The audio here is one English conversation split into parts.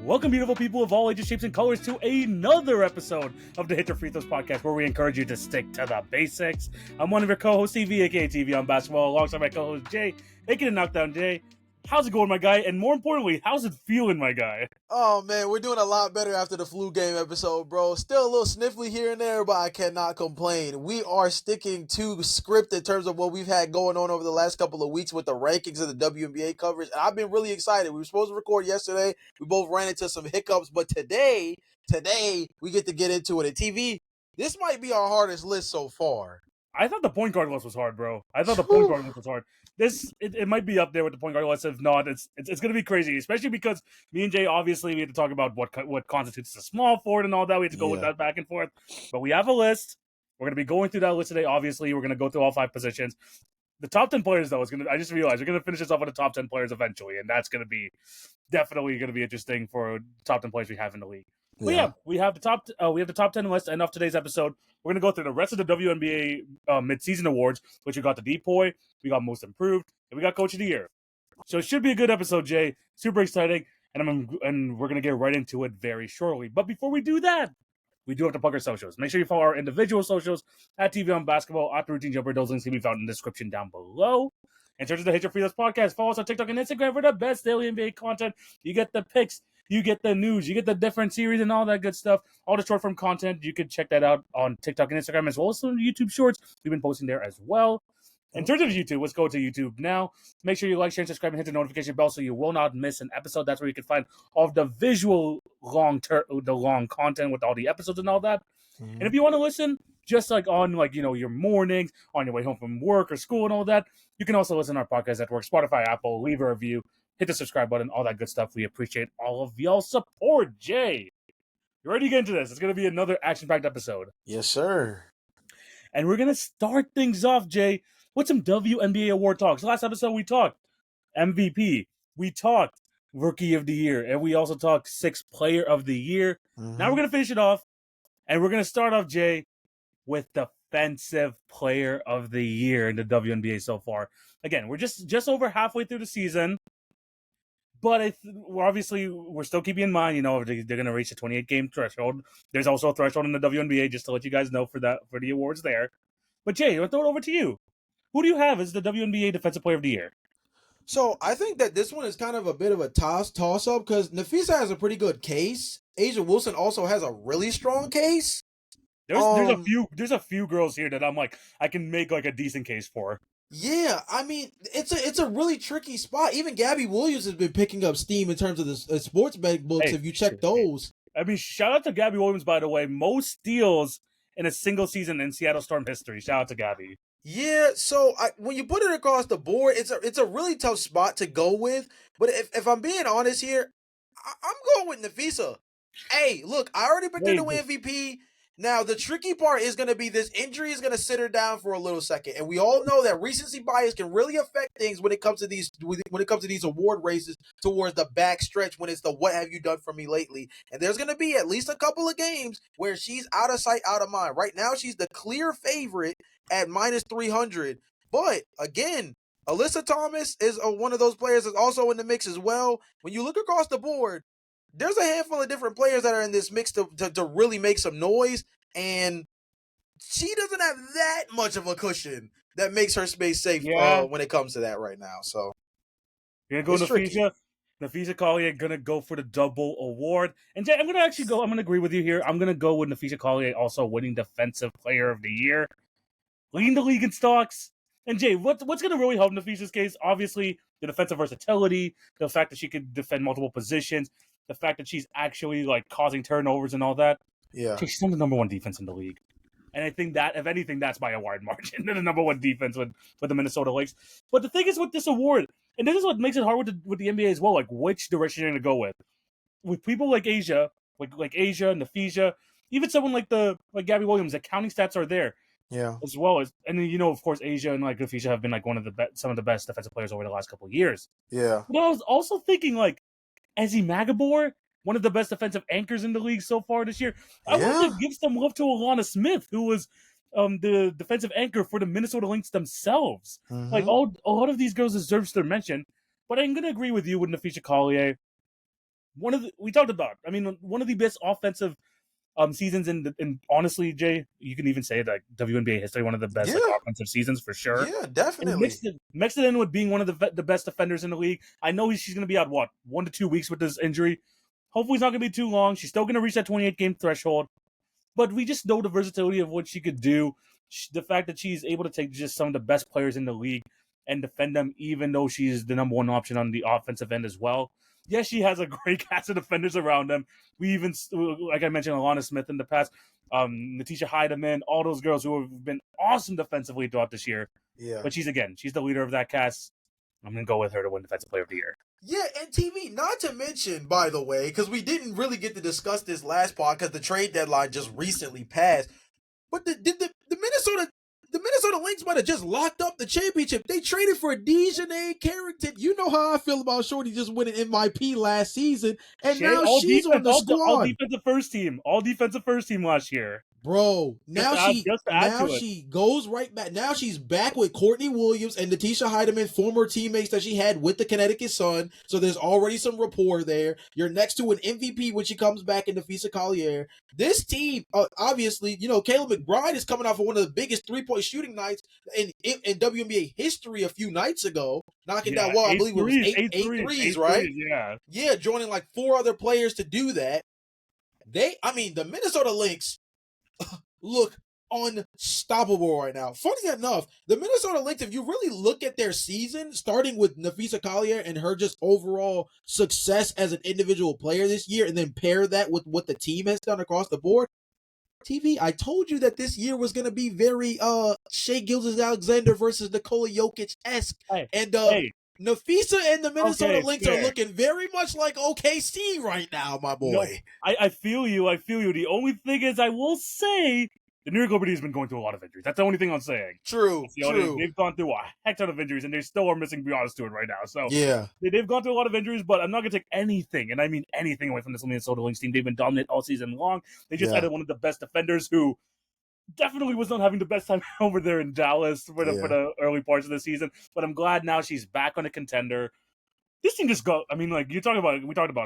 Welcome, beautiful people of all ages, shapes, and colors, to another episode of the Hit Your Free Throws podcast, where we encourage you to stick to the basics. I'm one of your co-hosts, TV, aka TV on basketball, alongside my co-host Jay, aka Knockdown Jay. How's it going, my guy? And more importantly, how's it feeling, my guy? Oh, man, we're doing a lot better after the flu game episode, bro. Still a little sniffly here and there, but I cannot complain. We are sticking to script in terms of what we've had going on over the last couple of weeks with the rankings of the WNBA coverage, and I've been really excited. We were supposed to record yesterday. We both ran into some hiccups, but today, we get to get into it. And TV, this might be our hardest list so far. I thought the point guard list was hard, bro. It might be up there with the point guard list. If not, it's going to be crazy, especially because me and Jay, obviously, we had to talk about what constitutes a small forward and all that. We had to go with that back and forth. But we have a list. We're going to be going through that list today. Obviously, we're going to go through all 5 positions. The top 10 players, though, I just realized we're going to finish this off with the top 10 players eventually, and that's going to be definitely going to be interesting for the top 10 players we have in the league. But yeah, we have the top 10 list, and off today's episode, we're going to go through the rest of the WNBA Midseason awards, which we got the DPOY, we got Most Improved, and we got Coach of the Year. So it should be a good episode, Jay. Super exciting, and we're going to get right into it very shortly. But before we do that, we do have to plug our socials. Make sure you follow our individual socials at TV on Basketball, at The Routine Jumper. Those links can be found in the description down below. In terms of the Hit Your Free Throws podcast, follow us on TikTok and Instagram for the best daily NBA content. You get the picks, you get the news, you get the different series and all that good stuff. All the short form content, you can check that out on TikTok and Instagram, as well as some YouTube shorts. We've been posting there as well. In terms of YouTube, let's go to YouTube now. Make sure you like, share, and subscribe, and hit the notification bell so you will not miss an episode. That's where you can find all of the visual long content with all the episodes and all that. And if you want to listen, just like on your mornings, on your way home from work or school and all that, you can also listen to our podcast at work, Spotify, Apple, leave a review, hit the subscribe button, all that good stuff. We appreciate all of y'all's support. Jay, you ready to get into this? It's going to be another action-packed episode. Yes, sir. And we're going to start things off, Jay, with some WNBA award talks. Last episode, we talked MVP. We talked Rookie of the Year. And we also talked Sixth Player of the Year. Now we're going to finish it off. And we're going to start off, Jay, with Defensive Player of the Year in the WNBA so far. Again, we're just over halfway through the season. But we're still keeping in mind, they're going to reach the 28-game threshold. There's also a threshold in the WNBA, just to let you guys know for the awards there. But Jay, I'll throw it over to you. Who do you have as the WNBA Defensive Player of the Year? So I think that this one is kind of a bit of a toss-up because Nafisa has a pretty good case. Asia Wilson also has a really strong case. There's a few girls here that I'm like, I can make like a decent case for. Yeah, I mean, it's a really tricky spot. Even Gabby Williams has been picking up steam in terms of the sports books, if you check those. I mean, shout out to Gabby Williams, by the way. Most steals in a single season in Seattle Storm history. Shout out to Gabby. Yeah, so when you put it across the board, it's a really tough spot to go with. But if I'm being honest here, I'm going with Nafisa. Hey, look, I already picked her to win MVP. Now, the tricky part is going to be this injury is going to sit her down for a little second. And we all know that recency bias can really affect things when it comes to these award races towards the back stretch when it's the what have you done for me lately. And there's going to be at least a couple of games where she's out of sight, out of mind. Right now, she's the clear favorite at minus 300. But again, Alyssa Thomas is one of those players that's also in the mix as well. When you look across the board, there's a handful of different players that are in this mix to really make some noise, and she doesn't have that much of a cushion that makes her space safe when it comes to that right now. So you're gonna go Nafisa Collier gonna go for the double award, and Jay, I'm gonna agree with you here. I'm gonna go with Nafisa Collier also winning Defensive Player of the Year, leading the league in stocks. And Jay, what's going to really help Nafisa's case? Obviously, the defensive versatility, the fact that she could defend multiple positions, the fact that she's actually like causing turnovers and all that. Yeah, she's on the number 1 defense in the league, and I think that if anything, that's by a wide margin. The number 1 defense with the Minnesota Lynx. But the thing is with this award, and this is what makes it hard with the NBA as well. Like which direction you're going to go with people like Asia, like Asia, Nafisa, even someone like Gabby Williams. The counting stats are there. Yeah, as well as, and then of course, Asia and like Nafisa have been like some of the best defensive players over the last couple of years. Yeah, but I was also thinking like Ezzy Magabor, one of the best defensive anchors in the league so far this year. I want to give some love to Alana Smith, who was the defensive anchor for the Minnesota Lynx themselves. Like a lot of these girls deserves their mention. But I'm gonna agree with you with Nafisa Collier. we talked about. I mean, one of the best offensive seasons in honestly, Jay, you can even say that WNBA history, one of the best like offensive seasons for sure. Yeah, And definitely. mixed it in with being one of the best defenders in the league. I know she's going to be out 1 to 2 weeks with this injury. Hopefully, it's not going to be too long. She's still going to reach that 28 game threshold. But we just know the versatility of what she could do. The fact that she's able to take just some of the best players in the league and defend them, even though she's the number one option on the offensive end as well. Yes, she has a great cast of defenders around them. We even, like I mentioned, Alana Smith in the past, Natisha Heidemann, all those girls who have been awesome defensively throughout this year. Yeah. But she's the leader of that cast. I'm going to go with her to win Defensive Player of the Year. Yeah, and TV, not to mention, by the way, because we didn't really get to discuss this last part because the trade deadline just recently passed. But the Minnesota Lynx might have just locked up the championship. They traded for Dejanay Carrington. You know how I feel about Shorty just winning MVP last season, and now she's on the squad. All defensive first team last year. Bro, now she goes right back. Now she's back with Courtney Williams and Natisha Heidemann, former teammates that she had with the Connecticut Sun. So there's already some rapport there. You're next to an MVP when she comes back in Nafisa Collier. This team, obviously, Caleb McBride is coming off of one of the biggest 3-point shooting nights in WNBA history a few nights ago, knocking down, I believe it was eight threes, right? Yeah, joining like 4 other players to do that. The Minnesota Lynx look unstoppable right now. Funny enough, the Minnesota Lynx, if you really look at their season, starting with Nafisa Collier and her just overall success as an individual player this year, and then pair that with what the team has done across the board, TV, I told you that this year was going to be very Shai Gilgeous-Alexander versus Nikola Jokic-esque. Nafisa and the Minnesota Lynx are looking very much like OKC right now, my boy. No, I feel you. The only thing is, I will say, the New York Liberty has been going through a lot of injuries. That's the only thing I'm saying. True. They've gone through a heck ton of injuries, and they still are missing Breonna Stewart right now. So yeah, they've gone through a lot of injuries, but I'm not going to take anything, and I mean anything, away from this Minnesota Lynx team. They've been dominant all season long. They just added one of the best defenders who definitely was not having the best time over there in Dallas for the early parts of the season. But I'm glad now she's back on a contender. This team just got, we talked about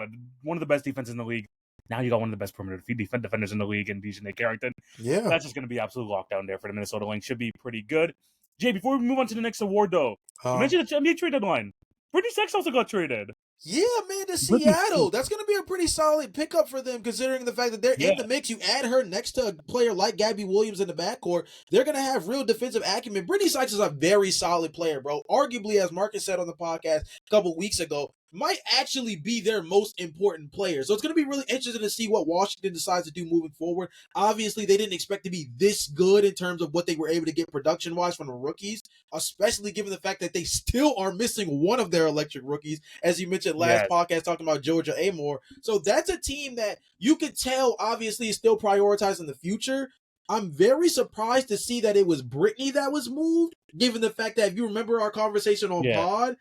it, one of the best defenses in the league. Now you got one of the best perimeter defenders in the league in Dejanay Carrington. Yeah. That's just going to be absolute lockdown there for the Minnesota Lynx. Should be pretty good. Jay, before we move on to the next award, though, you mentioned the NBA trade deadline. Brittany Sexton also got traded. Yeah, man, to Seattle. That's going to be a pretty solid pickup for them, considering the fact that they're in the mix. You add her next to a player like Gabby Williams in the backcourt, they're going to have real defensive acumen. Brittany Sykes is a very solid player, bro. Arguably, as Marcus said on the podcast a couple weeks ago, might actually be their most important player. So it's going to be really interesting to see what Washington decides to do moving forward. Obviously, they didn't expect to be this good in terms of what they were able to get production-wise from the rookies, especially given the fact that they still are missing one of their electric rookies, as you mentioned last podcast, talking about Georgia Amore. So that's a team that you could tell, obviously, is still prioritizing the future. I'm very surprised to see that it was Brittany that was moved, given the fact that if you remember our conversation on pod,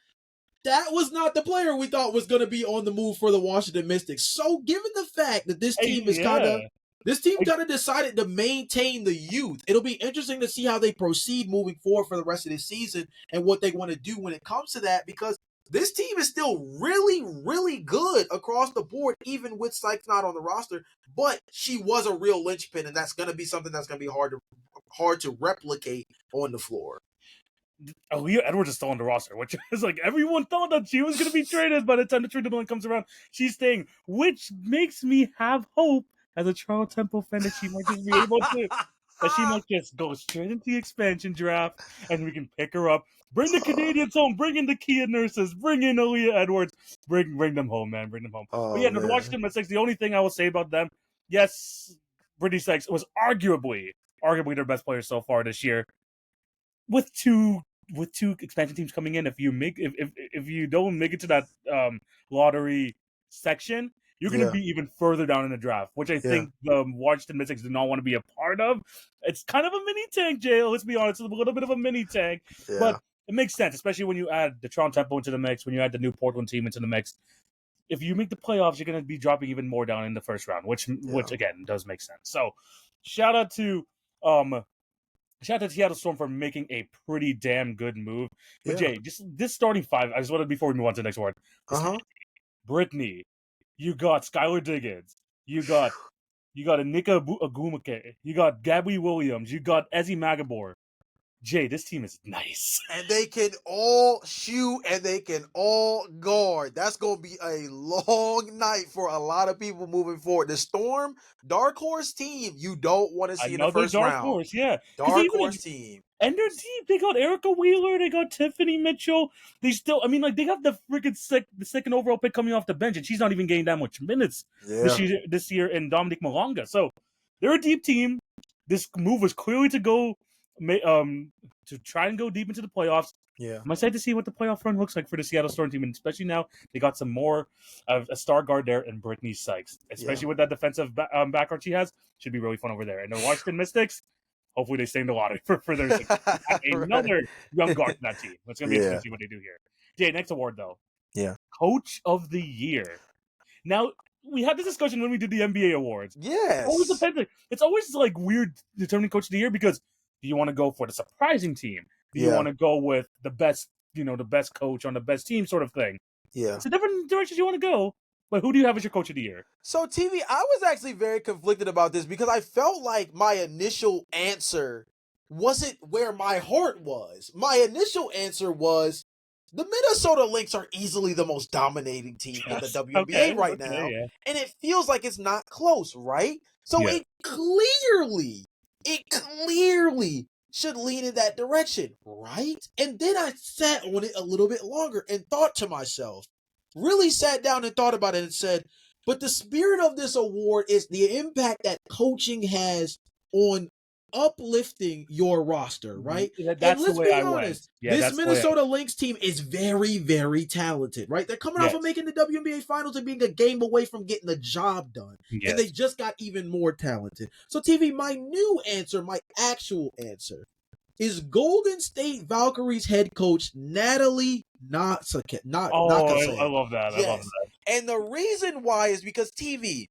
that was not the player we thought was going to be on the move for the Washington Mystics. So given the fact that this team is kind of decided to maintain the youth, it'll be interesting to see how they proceed moving forward for the rest of this season and what they want to do when it comes to that, because this team is still really, really good across the board, even with Sykes not on the roster. But she was a real linchpin, and that's going to be something that's going to be hard to replicate on the floor. Aaliyah Edwards is still on the roster, which is like everyone thought that she was going to be traded by the time the trade deadline comes around. She's staying, which makes me have hope as a Toronto Temple fan that she might just be able to, that she might just go straight into the expansion draft and we can pick her up. Bring the Canadians home. Bring in the Kia Nurses. Bring in Aaliyah Edwards. Bring them home, man. Bring them home. But yeah, the Washington Mystics, the only thing I will say about them, yes, Brittany Sykes was arguably their best player so far this year. With two expansion teams coming in, if you don't make it to that lottery section, you're going to be even further down in the draft, which I think the Washington Mystics do not want to be a part of. It's kind of a mini tank, Jay. Let's be honest, it's a little bit of a mini tank, but it makes sense, especially when you add the Toronto Temple into the mix, when you add the new Portland team into the mix. If you make the playoffs, you're going to be dropping even more down in the first round, which again does make sense. So, shout out to Seattle Storm for making a pretty damn good move. But Jay, just this starting five, I just wanted, before we move on to the next one, Brittany, You got Skylar Diggins. You got Anika Agumake. You got Gabby Williams. You got Ezzy Magabor. Jay, this team is nice. And they can all shoot and they can all guard. That's going to be a long night for a lot of people moving forward. The Storm, dark horse team, you don't want to see in the first dark round. Horse, yeah. Dark horse team. And their team, they got Erica Wheeler, they got Tiffany Mitchell. They still, I mean, like, they got the freaking second overall pick coming off the bench, and she's not even getting that much minutes this year in Dominic Malonga. So they're a deep team. This move was clearly to go, to try and go deep into the playoffs. Yeah. I'm excited to see what the playoff run looks like for the Seattle Storm team, and especially now they got some more of a star guard there in Brittany Sykes, especially with that defensive background she has. Should be really fun over there. And the Washington Mystics, hopefully they stay in the lottery for their another young guard in that team. It's going to be interesting to see what they do here. Jay, next award, though. Yeah. Coach of the Year. Now, we had this discussion when we did the NBA awards. Yes. It always depends. It's always like weird determining Coach of the Year because do you want to go for the surprising team? Do you want to go with the best, the best coach on the best team sort of thing? Yeah. It's a different direction you want to go. But who do you have as your Coach of the Year? So, TV, I was actually very conflicted about this because I felt like my initial answer wasn't where my heart was. My initial answer was the Minnesota Lynx are easily the most dominating team in the WNBA right now. Yeah. And it feels like it's not close, right? So it clearly should lean in that direction, right? And then I sat on it a little bit longer and thought to myself, really sat down and thought about it and said, but the spirit of this award is the impact that coaching has on uplifting your roster, right? That's the way I went. Yeah, this Minnesota Lynx team is very, very talented, right? They're coming off of making the WNBA Finals and being a game away from getting the job done. Yes. And they just got even more talented. So, TV, my new answer, my actual answer, is Golden State Valkyries head coach Natalie Nakase. I love that. Yes. I love that. And the reason why is because, TV,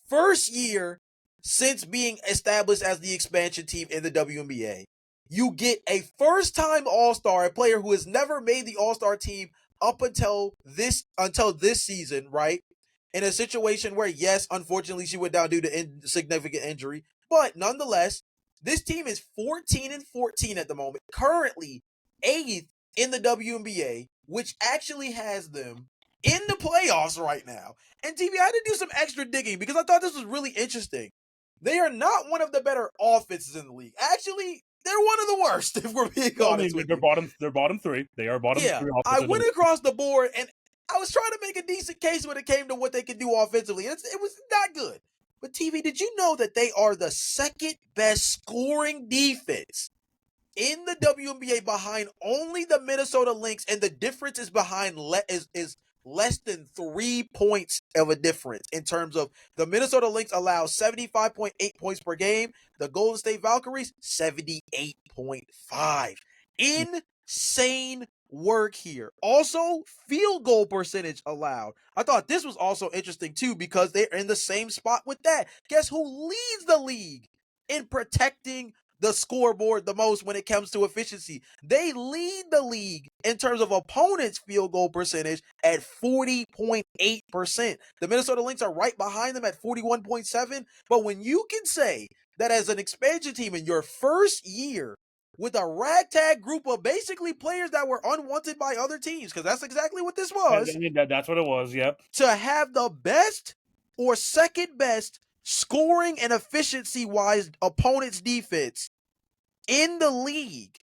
first year since being established as the expansion team in the WNBA, you get a first-time All-Star, a player who has never made the All-Star team up until this season, right? In a situation where, yes, unfortunately, she went down due to significant injury, but nonetheless, this team is 14-14 at the moment, currently 8th in the WNBA, which actually has them in the playoffs right now. And TV, I had to do some extra digging because I thought this was really interesting. They are not one of the better offenses in the league. Actually, they're one of the worst, if we're being honest with you. They're bottom 3. They are bottom 3 offenses. I went across the board, and I was trying to make a decent case when it came to what they could do offensively. It was not good. But, TV, did you know that they are the second best scoring defense in the WNBA behind only the Minnesota Lynx, and the difference is behind is less than 3 points of a difference in terms of the Minnesota Lynx allows 75.8 points per game. The Golden State Valkyries, 78.5. Insane work here. Also, field goal percentage allowed. I thought this was also interesting too because they're in the same spot with that. Guess who leads the league in protecting the scoreboard the most when it comes to efficiency? They lead the league in terms of opponents' field goal percentage at 40.8%. The Minnesota Lynx are right behind them at 41.7%. But when you can say that as an expansion team in your first year with a ragtag group of basically players that were unwanted by other teams, because that's exactly what this was. That's what it was, yep. To have the best or second best scoring and efficiency-wise opponent's defense in the league,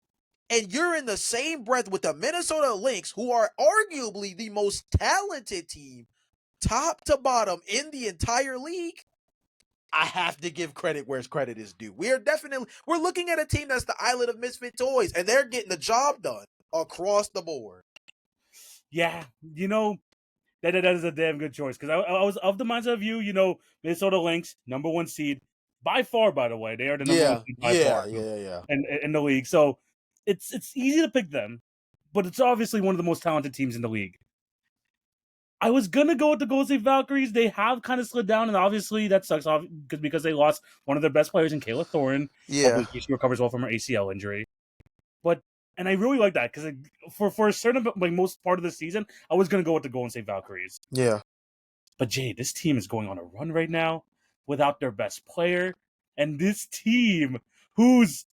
and you're in the same breath with the Minnesota Lynx, who are arguably the most talented team, top to bottom in the entire league, I have to give credit where credit is due. We're looking at a team that's the island of misfit toys, and they're getting the job done across the board. Yeah, that is a damn good choice because I was of the mindset of you, Minnesota Lynx, number 1 seed. By far, by the way, they are the number 1 seed by far. Yeah. In the league. So it's easy to pick them, but it's obviously one of the most talented teams in the league. I was going to go with the Golden State Valkyries. They have kind of slid down, and obviously that sucks because they lost one of their best players in Kayla Thorne. Yeah. Hopefully she recovers well from her ACL injury. And I really like that because for a certain, most part of the season, I was going to go with the Golden State Valkyries. Yeah. But Jay, this team is going on a run right now without their best player, and this team who's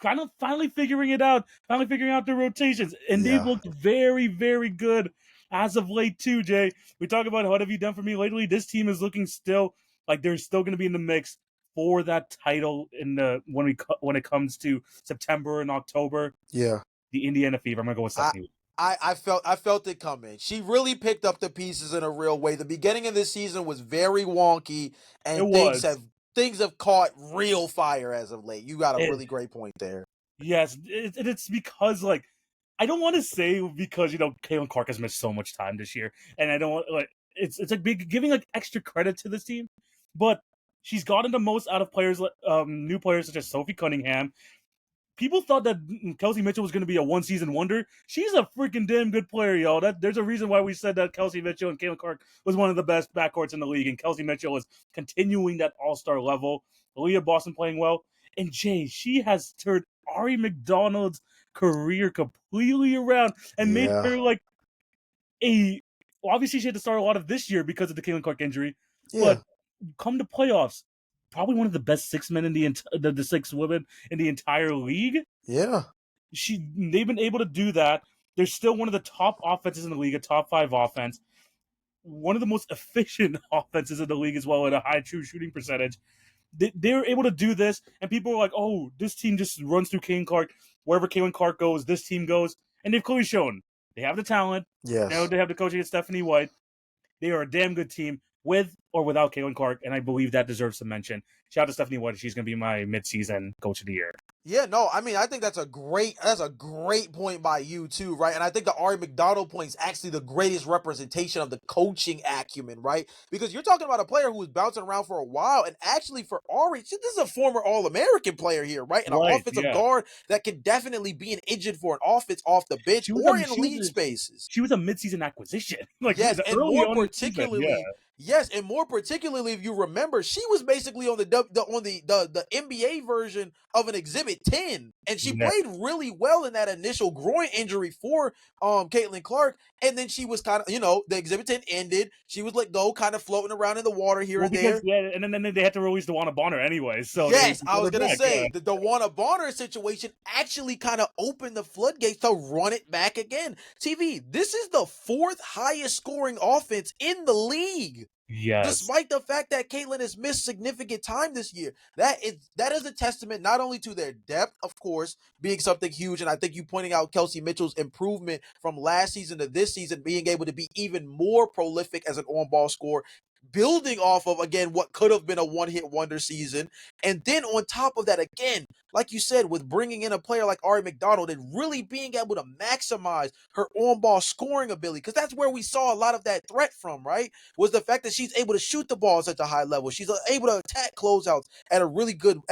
kind of finally figuring it out, finally figuring out their rotations, and they've looked very, very good as of late too. Jay, we talk about what have you done for me lately. This team is looking still like they're still going to be in the mix for that title in the when it comes to September and October. Yeah. The Indiana Fever. I'm gonna go with Stephanie. I felt it coming. She really picked up the pieces in a real way. The beginning of this season was very wonky, It and was. things have caught real fire as of late. You got a It- really great point there. Yes, it's because like I don't want to say because Caitlin Clark has missed so much time this year, and I don't want like it's like giving like extra credit to this team, but she's gotten the most out of players, new players such as Sophie Cunningham. People thought that Kelsey Mitchell was going to be a one-season wonder. She's a freaking damn good player, y'all. There's a reason why we said that Kelsey Mitchell and Caitlin Clark was one of the best backcourts in the league, and Kelsey Mitchell is continuing that all-star level. Aaliyah Boston playing well. And Jay, she has turned Ari McDonald's career completely around and made her like obviously she had to start a lot of this year because of the Caitlin Clark injury, but come to playoffs, probably one of the best six men in the six women in the entire league. Yeah. They've been able to do that. They're still one of the top offenses in the league, a top 5 offense. One of the most efficient offenses in the league as well at a high true shooting percentage. They're able to do this, and people are like, oh, this team just runs through Caitlin Clark. Wherever Caitlin Clark goes, this team goes. And they've clearly shown they have the talent. Yes. Now they have the coaching of Stephanie White. They are a damn good team with or without Caitlin Clark, and I believe that deserves some mention. Shout out to Stephanie White. She's going to be my midseason coach of the year. Yeah, no, I mean, I think that's a great point by you too, right? And I think the Ari McDonald point is actually the greatest representation of the coaching acumen, right? Because you're talking about a player who was bouncing around for a while, and actually for Ari, this is a former All-American player here, right? And an offensive guard that can definitely be an engine for an offense off the bench or in league spaces. She was a midseason acquisition. Yes, and more particularly, yes, and more particularly, if you remember, she was basically on the NBA version of an Exhibit 10, and she played really well in that initial groin injury for Caitlin Clark, and then she was kind of, the Exhibit 10 ended, she was let go, kind of floating around in the water here and there. Yeah, and then they had to release DeWanna Bonner anyway. So yes, I was gonna say the DeWanna Bonner situation actually kind of opened the floodgates to run it back again. TV, this is the 4th highest scoring offense in the league. Yes. Despite the fact that Caitlin has missed significant time this year. That is a testament not only to their depth, of course, being something huge, and I think you pointing out Kelsey Mitchell's improvement from last season to this season, being able to be even more prolific as an on-ball scorer, building off of, again, what could have been a one-hit wonder season. And then on top of that, again, like you said, with bringing in a player like Ari McDonald and really being able to maximize her on-ball scoring ability, because that's where we saw a lot of that threat from, right? Was the fact that she's able to shoot the balls at a high level. She's able to attack closeouts at a really good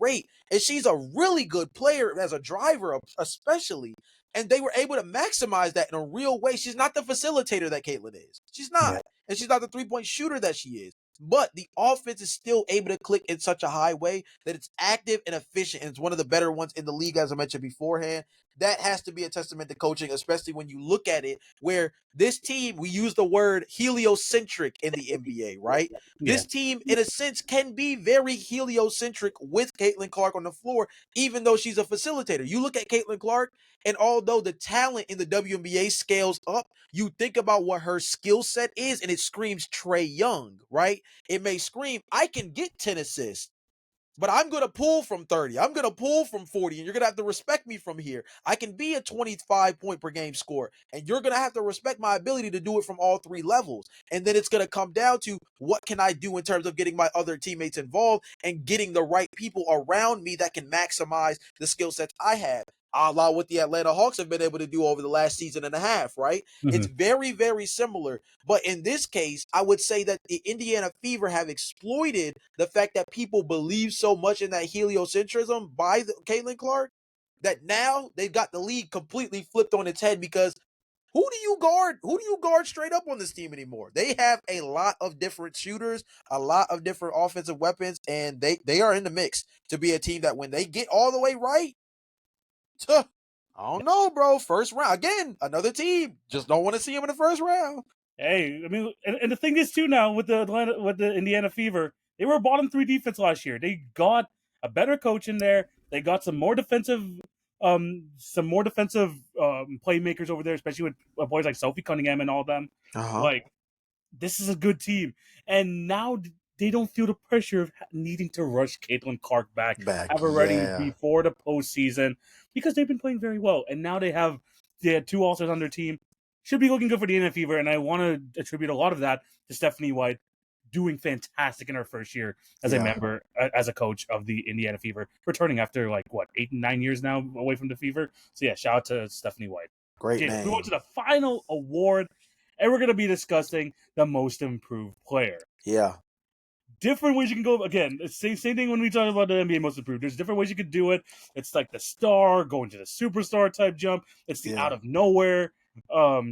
rate. And she's a really good player as a driver, especially. And they were able to maximize that in a real way. She's not the facilitator that Caitlin is. She's not. Yeah. And she's not the three-point shooter that she is. But the offense is still able to click in such a high way that it's active and efficient. And it's one of the better ones in the league, as I mentioned beforehand. That has to be a testament to coaching, especially when you look at it where this team, we use the word heliocentric in the NBA, right? Yeah. This team, in a sense, can be very heliocentric with Caitlin Clark on the floor, even though she's a facilitator. You look at Caitlin Clark, and although the talent in the WNBA scales up, you think about what her skill set is, and it screams Trae Young, right? It may scream, I can get 10 assists, but I'm going to pull from 30. I'm going to pull from 40, and you're going to have to respect me from here. I can be a 25 point per game scorer, and you're going to have to respect my ability to do it from all 3 levels. And then it's going to come down to what can I do in terms of getting my other teammates involved and getting the right people around me that can maximize the skill sets I have. A la what the Atlanta Hawks have been able to do over the last season and a half, right? Mm-hmm. It's very, very similar. But in this case, I would say that the Indiana Fever have exploited the fact that people believe so much in that heliocentrism by Caitlin Clark that now they've got the league completely flipped on its head, because who do you guard? Who do you guard straight up on this team anymore? They have a lot of different shooters, a lot of different offensive weapons, and they are in the mix to be a team that when they get all the way right, I don't know, bro. First round. Again, another team. Just don't want to see him in the first round. Hey, I mean, and the thing is too now with the Indiana Fever, they were a bottom three defense last year. They got a better coach in there. They got some more defensive, playmakers over there, especially with boys like Sophie Cunningham and all them. Uh-huh. Like, this is a good team, and now they don't feel the pressure of needing to rush Caitlin Clark back, Back. have her ready Yeah. before the postseason because they've been playing very well, and now they had two All-Stars on their team. Should be looking good for the Indiana Fever, and I want to attribute a lot of that to Stephanie White doing fantastic in her first year as a Yeah. member, as a coach of the Indiana Fever, returning after 8-9 years now away from the Fever. So yeah, shout out to Stephanie White. Great Okay, we name. go to the final award, and we're going to be discussing the most improved player. Yeah. Different ways you can go. Again, same thing when we talk about the NBA most improved. There's different ways you could do it. It's like the star, going to the superstar type jump. It's the out of nowhere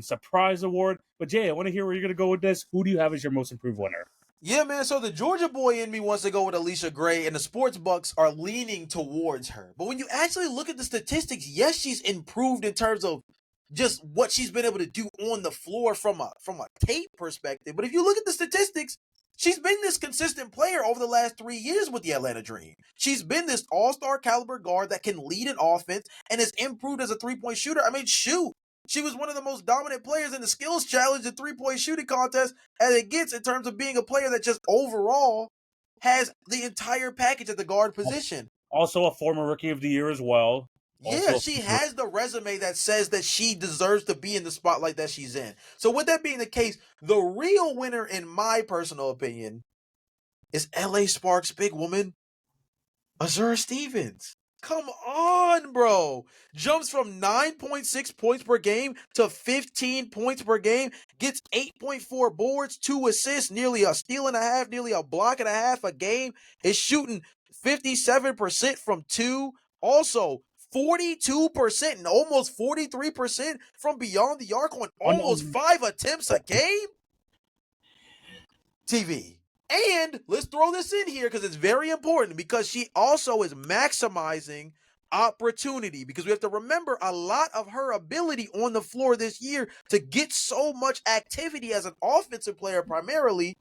surprise award. But Jay, I want to hear where you're going to go with this. Who do you have as your most improved winner? Yeah, man. So the Georgia boy in me wants to go with Alicia Gray, and the sports bucks are leaning towards her. But when you actually look at the statistics, yes, she's improved in terms of just what she's been able to do on the floor from a tape perspective. But if you look at the statistics, she's been this consistent player over the last 3 years with the Atlanta Dream. She's been this all-star caliber guard that can lead an offense and has improved as a three-point shooter. I mean, shoot. She was one of the most dominant players in the skills challenge and three-point shooting contest as it gets in terms of being a player that just overall has the entire package at the guard position. Also a former Rookie of the Year as well. Yeah, she has the resume that says that she deserves to be in the spotlight that she's in. So with that being the case, the real winner, in my personal opinion, is LA Sparks big woman, Azura Stevens. Come on, bro. Jumps from 9.6 points per game to 15 points per game. Gets 8.4 boards, 2 assists, nearly a steal and a half, nearly a block and a half a game. Is shooting 57% from 2. Also, 42% and almost 43% from beyond the arc on almost 5 attempts a game. TV. And let's throw this in here because it's very important, because she also is maximizing opportunity, because we have to remember a lot of her ability on the floor this year to get so much activity as an offensive player primarily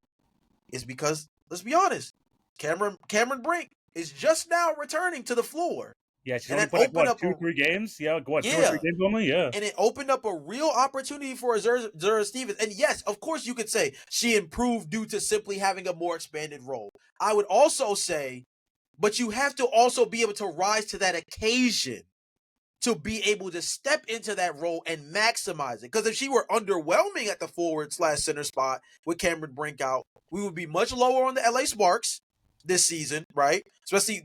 is because, let's be honest, Cameron Brink is just now returning to the floor. Yeah, she's only put 2-3 games. Yeah, 2 or 3 games only. Yeah, and it opened up a real opportunity for Azura Stevens. And yes, of course, you could say she improved due to simply having a more expanded role. I would also say, but you have to also be able to rise to that occasion to be able to step into that role and maximize it. Because if she were underwhelming at the forward/center spot with Cameron Brink out, we would be much lower on the LA Sparks this season, right? Especially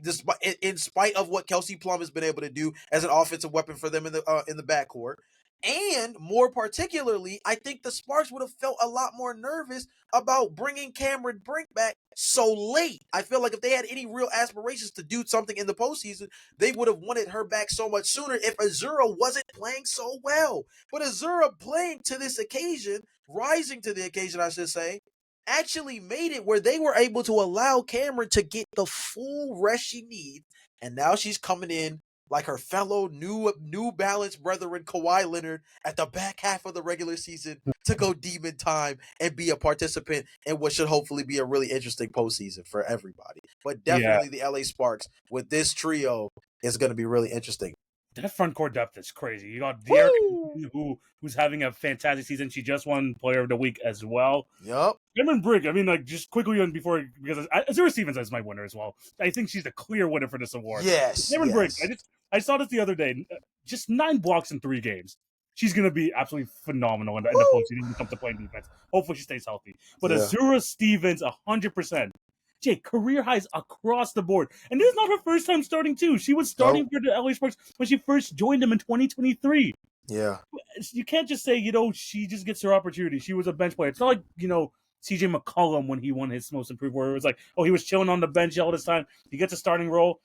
in spite of what Kelsey Plum has been able to do as an offensive weapon for them in the backcourt. And more particularly, I think the Sparks would have felt a lot more nervous about bringing Cameron Brink back so late. I feel like if they had any real aspirations to do something in the postseason, they would have wanted her back so much sooner if Azura wasn't playing so well. But Azura playing to this occasion, rising to the occasion, I should say, actually made it where they were able to allow Cameron to get the full rest she needs. And now she's coming in like her fellow New Balance brethren Kawhi Leonard at the back half of the regular season to go demon time and be a participant in what should hopefully be a really interesting postseason for everybody. But definitely the LA Sparks with this trio is going to be really interesting. That front court depth is crazy. You got De'Erica, who's having a fantastic season. She just won Player of the Week as well. Yep. Cameron Brink, I mean, just quickly on before, because Azura Stevens is my winner as well. I think she's the clear winner for this award. Yes. Cameron Brink, I saw this the other day. Just 9 blocks in 3 games. She's going to be absolutely phenomenal in the postseason when it comes to playing defense. Hopefully she stays healthy. But Azura Stevens, 100%. Jay, career highs across the board. And this is not her first time starting, too. She was starting for the LA Sparks when she first joined them in 2023. Yeah. You can't just say, she just gets her opportunity. She was a bench player. It's not like, CJ McCollum when he won his most improved, where it was like, he was chilling on the bench all this time. He gets a starting role.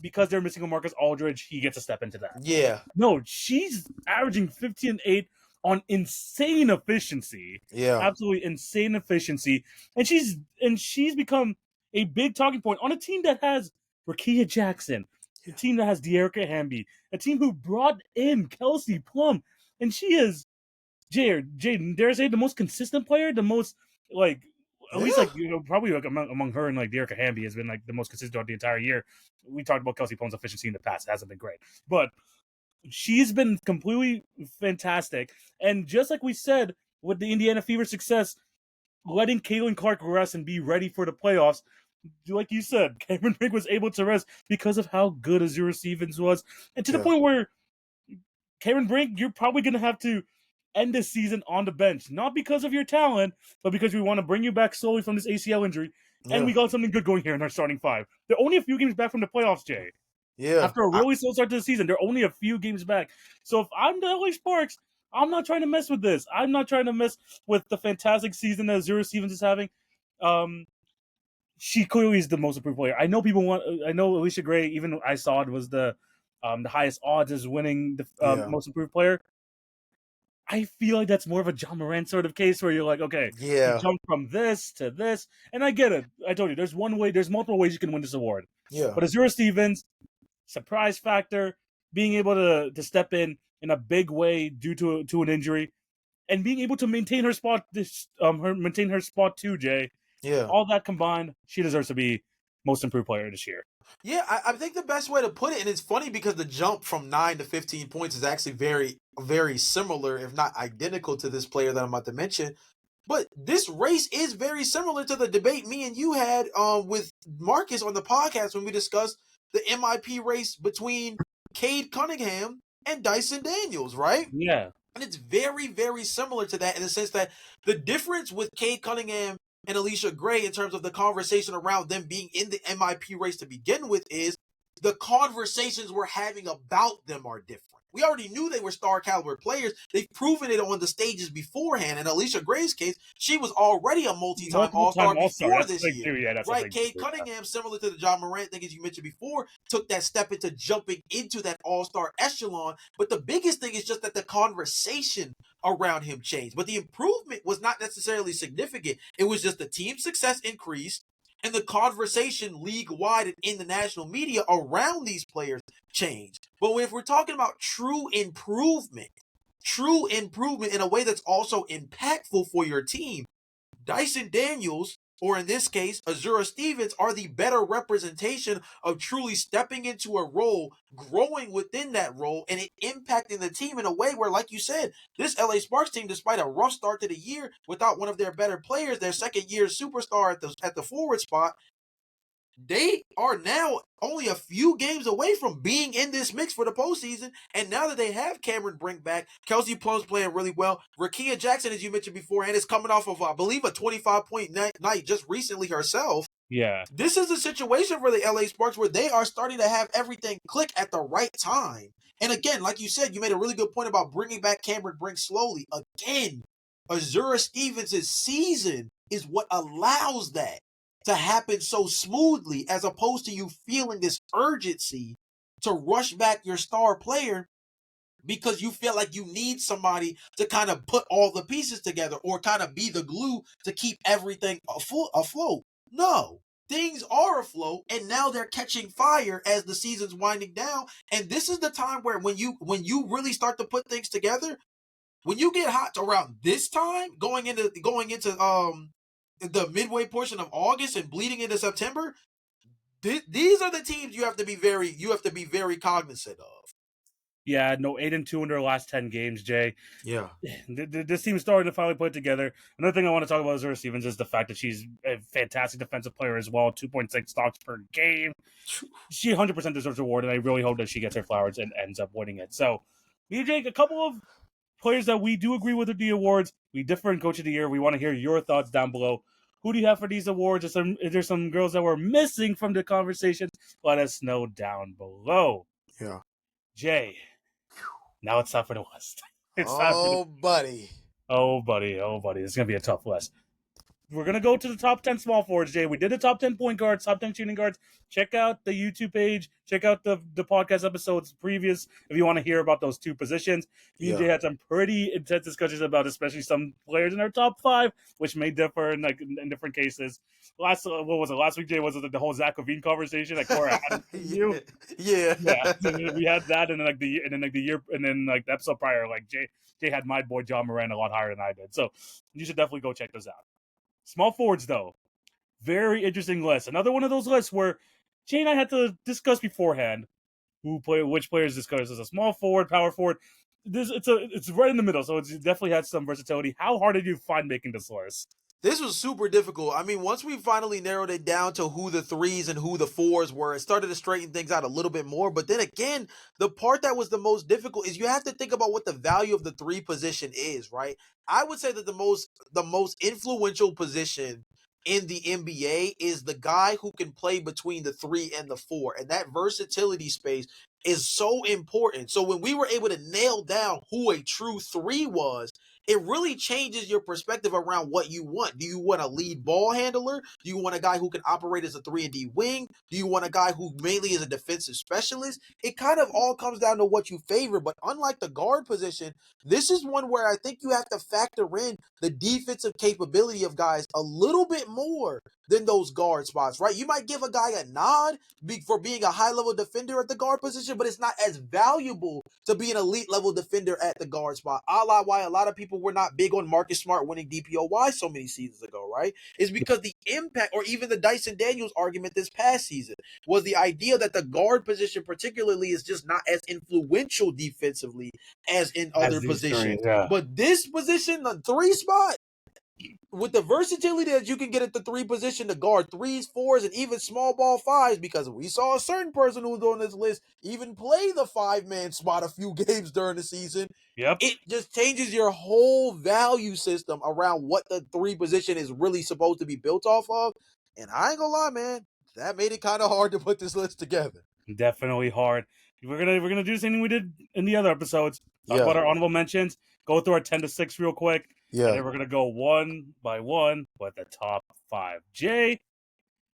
Because they're missing a Marcus Aldridge, he gets a step into that. Yeah. No, she's averaging 15-8 on insane efficiency. Yeah. Absolutely insane efficiency. And she's become a big talking point on a team that has Rakia Jackson, a team that has De'Erica Hamby, a team who brought in Kelsey Plum. And she is Jay, dare I say the most consistent player, the most like at least Yeah. like probably like among her and like Dearica Hamby has been like the most consistent throughout the entire year. We talked about Kelsey Phone's efficiency in the past; it hasn't been great, but she's been completely fantastic. And just like we said with the Indiana Fever success, letting Caitlin Clark rest and be ready for the playoffs. Like you said, Cameron Brink was able to rest because of how good Azura Stevens was, and to the Yeah. point where Cameron Brink, you're probably going to have to end this season on the bench, not because of your talent, but because we want to bring you back slowly from this ACL injury. And Yeah. we got something good going here in our starting five. They're only a few games back from the playoffs, Jay. Yeah. After a really slow start to the season, they're only a few games back. So if I'm the LA Sparks, I'm not trying to mess with this. I'm not trying to mess with the fantastic season that Azura Stevens is having. Um, she clearly is the most improved player. I know people want. I know Alicia Gray. Even I saw it was the highest odds as winning the Yeah. most improved player. I feel like that's more of a John Morant sort of case where you're like, okay, he Yeah. jumped from this to this, and I get it. I told you, there's one way. There's multiple ways you can win this award. Yeah. But Azura Stevens, surprise factor, being able to step in a big way due to an injury, and being able to maintain her spot maintain her spot too, Jay. Yeah. All that combined, she deserves to be most improved player this year. Yeah, I think the best way to put it, and it's funny because the jump from 9 to 15 points is actually very, very similar, if not identical, to this player that I'm about to mention. But this race is very similar to the debate me and you had with Marcus on the podcast when we discussed the MIP race between Cade Cunningham and Dyson Daniels, right? Yeah. And it's very, very similar to that in the sense that the difference with Cade Cunningham and Alicia Gray in terms of the conversation around them being in the MIP race to begin with is the conversations we're having about them are different. We already knew they were star caliber players. They've proven it on the stages beforehand. In Alicia Gray's case, she was already a multi-time Multiple All-Star time All Star. before That's the this thing year. too. Yeah, that's the Right, thing Cade too. Cunningham, similar to the John Morant thing as you mentioned before, took that step into jumping into that All-Star echelon. But the biggest thing is just that the conversation around him changed. But the improvement was not necessarily significant. It was just the team success increased and the conversation league-wide and in the national media around these players changed. But if we're talking about true improvement in a way that's also impactful for your team, Dyson Daniels, or in this case, Azura Stevens, are the better representation of truly stepping into a role, growing within that role, and it impacting the team in a way where, like you said, this LA Sparks team, despite a rough start to the year without one of their better players, their second year superstar at the forward spot, they are now only a few games away from being in this mix for the postseason. And now that they have Cameron Brink back, Kelsey Plum's playing really well. Rakia Jackson, as you mentioned beforehand, is coming off of, I believe, a 25-point night just recently herself. Yeah. This is a situation for the LA Sparks where they are starting to have everything click at the right time. And again, like you said, you made a really good point about bringing back Cameron Brink slowly. Again, Azura Stevens' season is what allows that to happen so smoothly, as opposed to you feeling this urgency to rush back your star player because you feel like you need somebody to kind of put all the pieces together or kind of be the glue to keep everything afloat. No, things are afloat, and now they're catching fire as the season's winding down. And this is the time where when you really start to put things together, when you get hot around this time, going into the midway portion of August and bleeding into September, these are the teams you have to be very cognizant of. Yeah, no, 8-2 in their last 10 games, Jay. Yeah. This team's starting to finally put it together. Another thing I want to talk about Azura Stevens is the fact that she's a fantastic defensive player as well. 2.6 stocks per game. She 100% deserves a award, and I really hope that she gets her flowers and ends up winning it. So, me and Jake, a couple of players that we do agree with at the awards. We differ in Coach of the Year. We want to hear your thoughts down below. Who do you have for these awards? Is there some girls that were missing from the conversation? Let us know down below. Yeah. Jay, now it's time for the West. It's time for the Oh, buddy. Oh, buddy. It's going to be a tough list. we're gonna go to the top 10 small forwards, Jay. We did the top 10 point guards, top 10 shooting guards. Check out the YouTube page. Check out the podcast episodes previous if you want to hear about those two positions. Me and Jay had some pretty intense discussions about, especially some players in our top 5, which may differ in different cases. What was it? Last week, Jay, was it the whole Zach LaVine conversation? Like, Cora had you. Yeah. Yeah, we had that, and then the year, and then like the episode prior, like Jay had my boy John Moran a lot higher than I did. So you should definitely go check those out. Small forwards, though, very interesting list. Another one of those lists where Jay and I had to discuss beforehand which players discuss as a small forward, power forward. It's right in the middle, so it's definitely had some versatility. How hard did you find making this list? This was super difficult. I mean, once we finally narrowed it down to who the threes and who the fours were, it started to straighten things out a little bit more. But then again, the part that was the most difficult is you have to think about what the value of the 3 position is, right? I would say that the most influential position in the NBA is the guy who can play between the 3 and the 4. And that versatility space is so important. So when we were able to nail down who a true 3 was, it really changes your perspective around what you want. Do you want a lead ball handler? Do you want a guy who can operate as a 3-and-D wing? Do you want a guy who mainly is a defensive specialist? It kind of all comes down to what you favor, but unlike the guard position, this is one where I think you have to factor in the defensive capability of guys a little bit more than those guard spots, right? You might give a guy a nod for being a high-level defender at the guard position, but it's not as valuable to be an elite-level defender at the guard spot. A la why a lot of people were not big on Marcus Smart winning DPOY so many seasons ago, right? Is because the impact, or even the Dyson Daniels argument this past season, was the idea that the guard position particularly is just not as influential defensively as in other positions. Yeah. But this position, the 3 spot, with the versatility that you can get at the 3 position to guard 3s, 4s, and even small ball 5s, because we saw a certain person who was on this list even play the 5-man spot a few games during the season. Yep. It just changes your whole value system around what the 3 position is really supposed to be built off of. And I ain't gonna lie, man, that made it kind of hard to put this list together. Definitely hard. We're gonna do the same thing we did in the other episodes. Talk about our honorable mentions. Go through our 10 to 6 real quick. And then we're gonna go one by one with the top 5. Jay,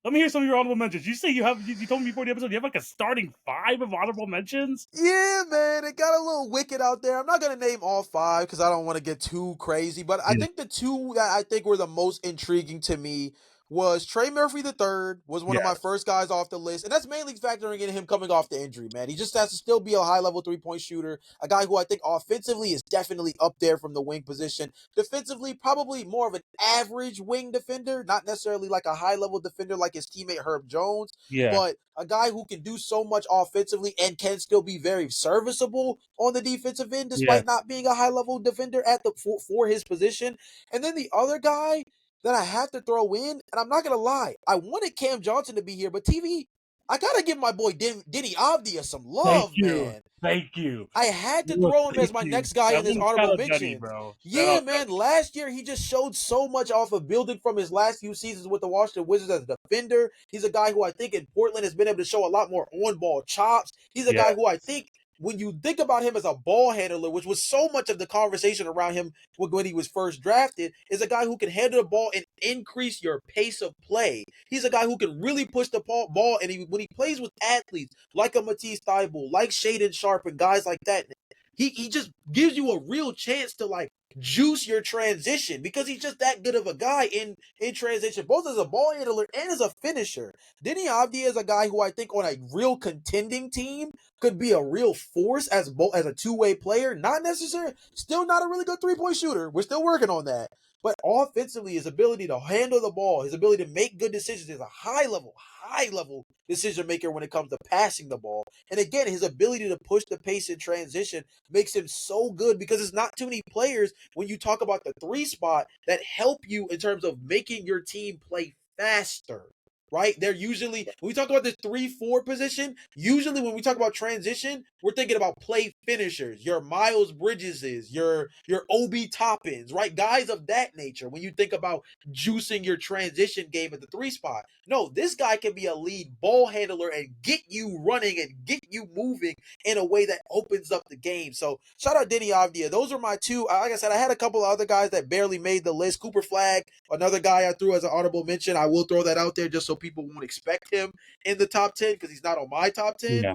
let me hear some of your honorable mentions. You say you told me before the episode you have like a starting 5 of honorable mentions? Yeah, man, it got a little wicked out there. I'm not going to name all 5 because I don't want to get too crazy, but I think the 2 that I think were the most intriguing to me was Trey Murphy III was one of my first guys off the list, and that's mainly factoring in him coming off the injury, man. He just has to still be a high-level three-point shooter, a guy who I think offensively is definitely up there from the wing position. Defensively, probably more of an average wing defender, not necessarily like a high-level defender like his teammate Herb Jones, but a guy who can do so much offensively and can still be very serviceable on the defensive end despite not being a high-level defender at for his position. And then the other guy that I have to throw in, and I'm not going to lie, I wanted Cam Johnson to be here, but TV, I got to give my boy Denny Avdia some love, man. Thank you. I had to throw him as my next guy in this honorable mention. Bro. Yeah, man. Last year, he just showed so much off of building from his last few seasons with the Washington Wizards as a defender. He's a guy who I think in Portland has been able to show a lot more on-ball chops. He's a guy who I think, when you think about him as a ball handler, which was so much of the conversation around him when he was first drafted, is a guy who can handle the ball and increase your pace of play. He's a guy who can really push the ball, and when he plays with athletes like a Matisse Thybulle, like Shaedon Sharpe, and guys like that, he just gives you a real chance to like juice your transition because he's just that good of a guy in transition, both as a ball handler and as a finisher. Denny Avdia is a guy who I think on a real contending team could be a real force as a two-way player. Not necessarily, still not a really good three-point shooter. We're still working on that. But offensively, his ability to handle the ball, his ability to make good decisions is a high-level decision maker when it comes to passing the ball. And again, his ability to push the pace in transition makes him so good because there's not too many players when you talk about the 3 spot that help you in terms of making your team play faster. right? They're usually, when we talk about the 3-4 position, usually when we talk about transition, we're thinking about play finishers, your Miles Bridgeses, your Obi Toppins, right? Guys of that nature. When you think about juicing your transition game at the 3 spot. No, this guy can be a lead ball handler and get you running and get you moving in a way that opens up the game. So shout out Denny Avdia. Those are my two. Like I said, I had a couple of other guys that barely made the list. Cooper Flag, another guy I threw as an honorable mention. I will throw that out there just so people won't expect him in the top 10 because he's not on my top 10. Yeah.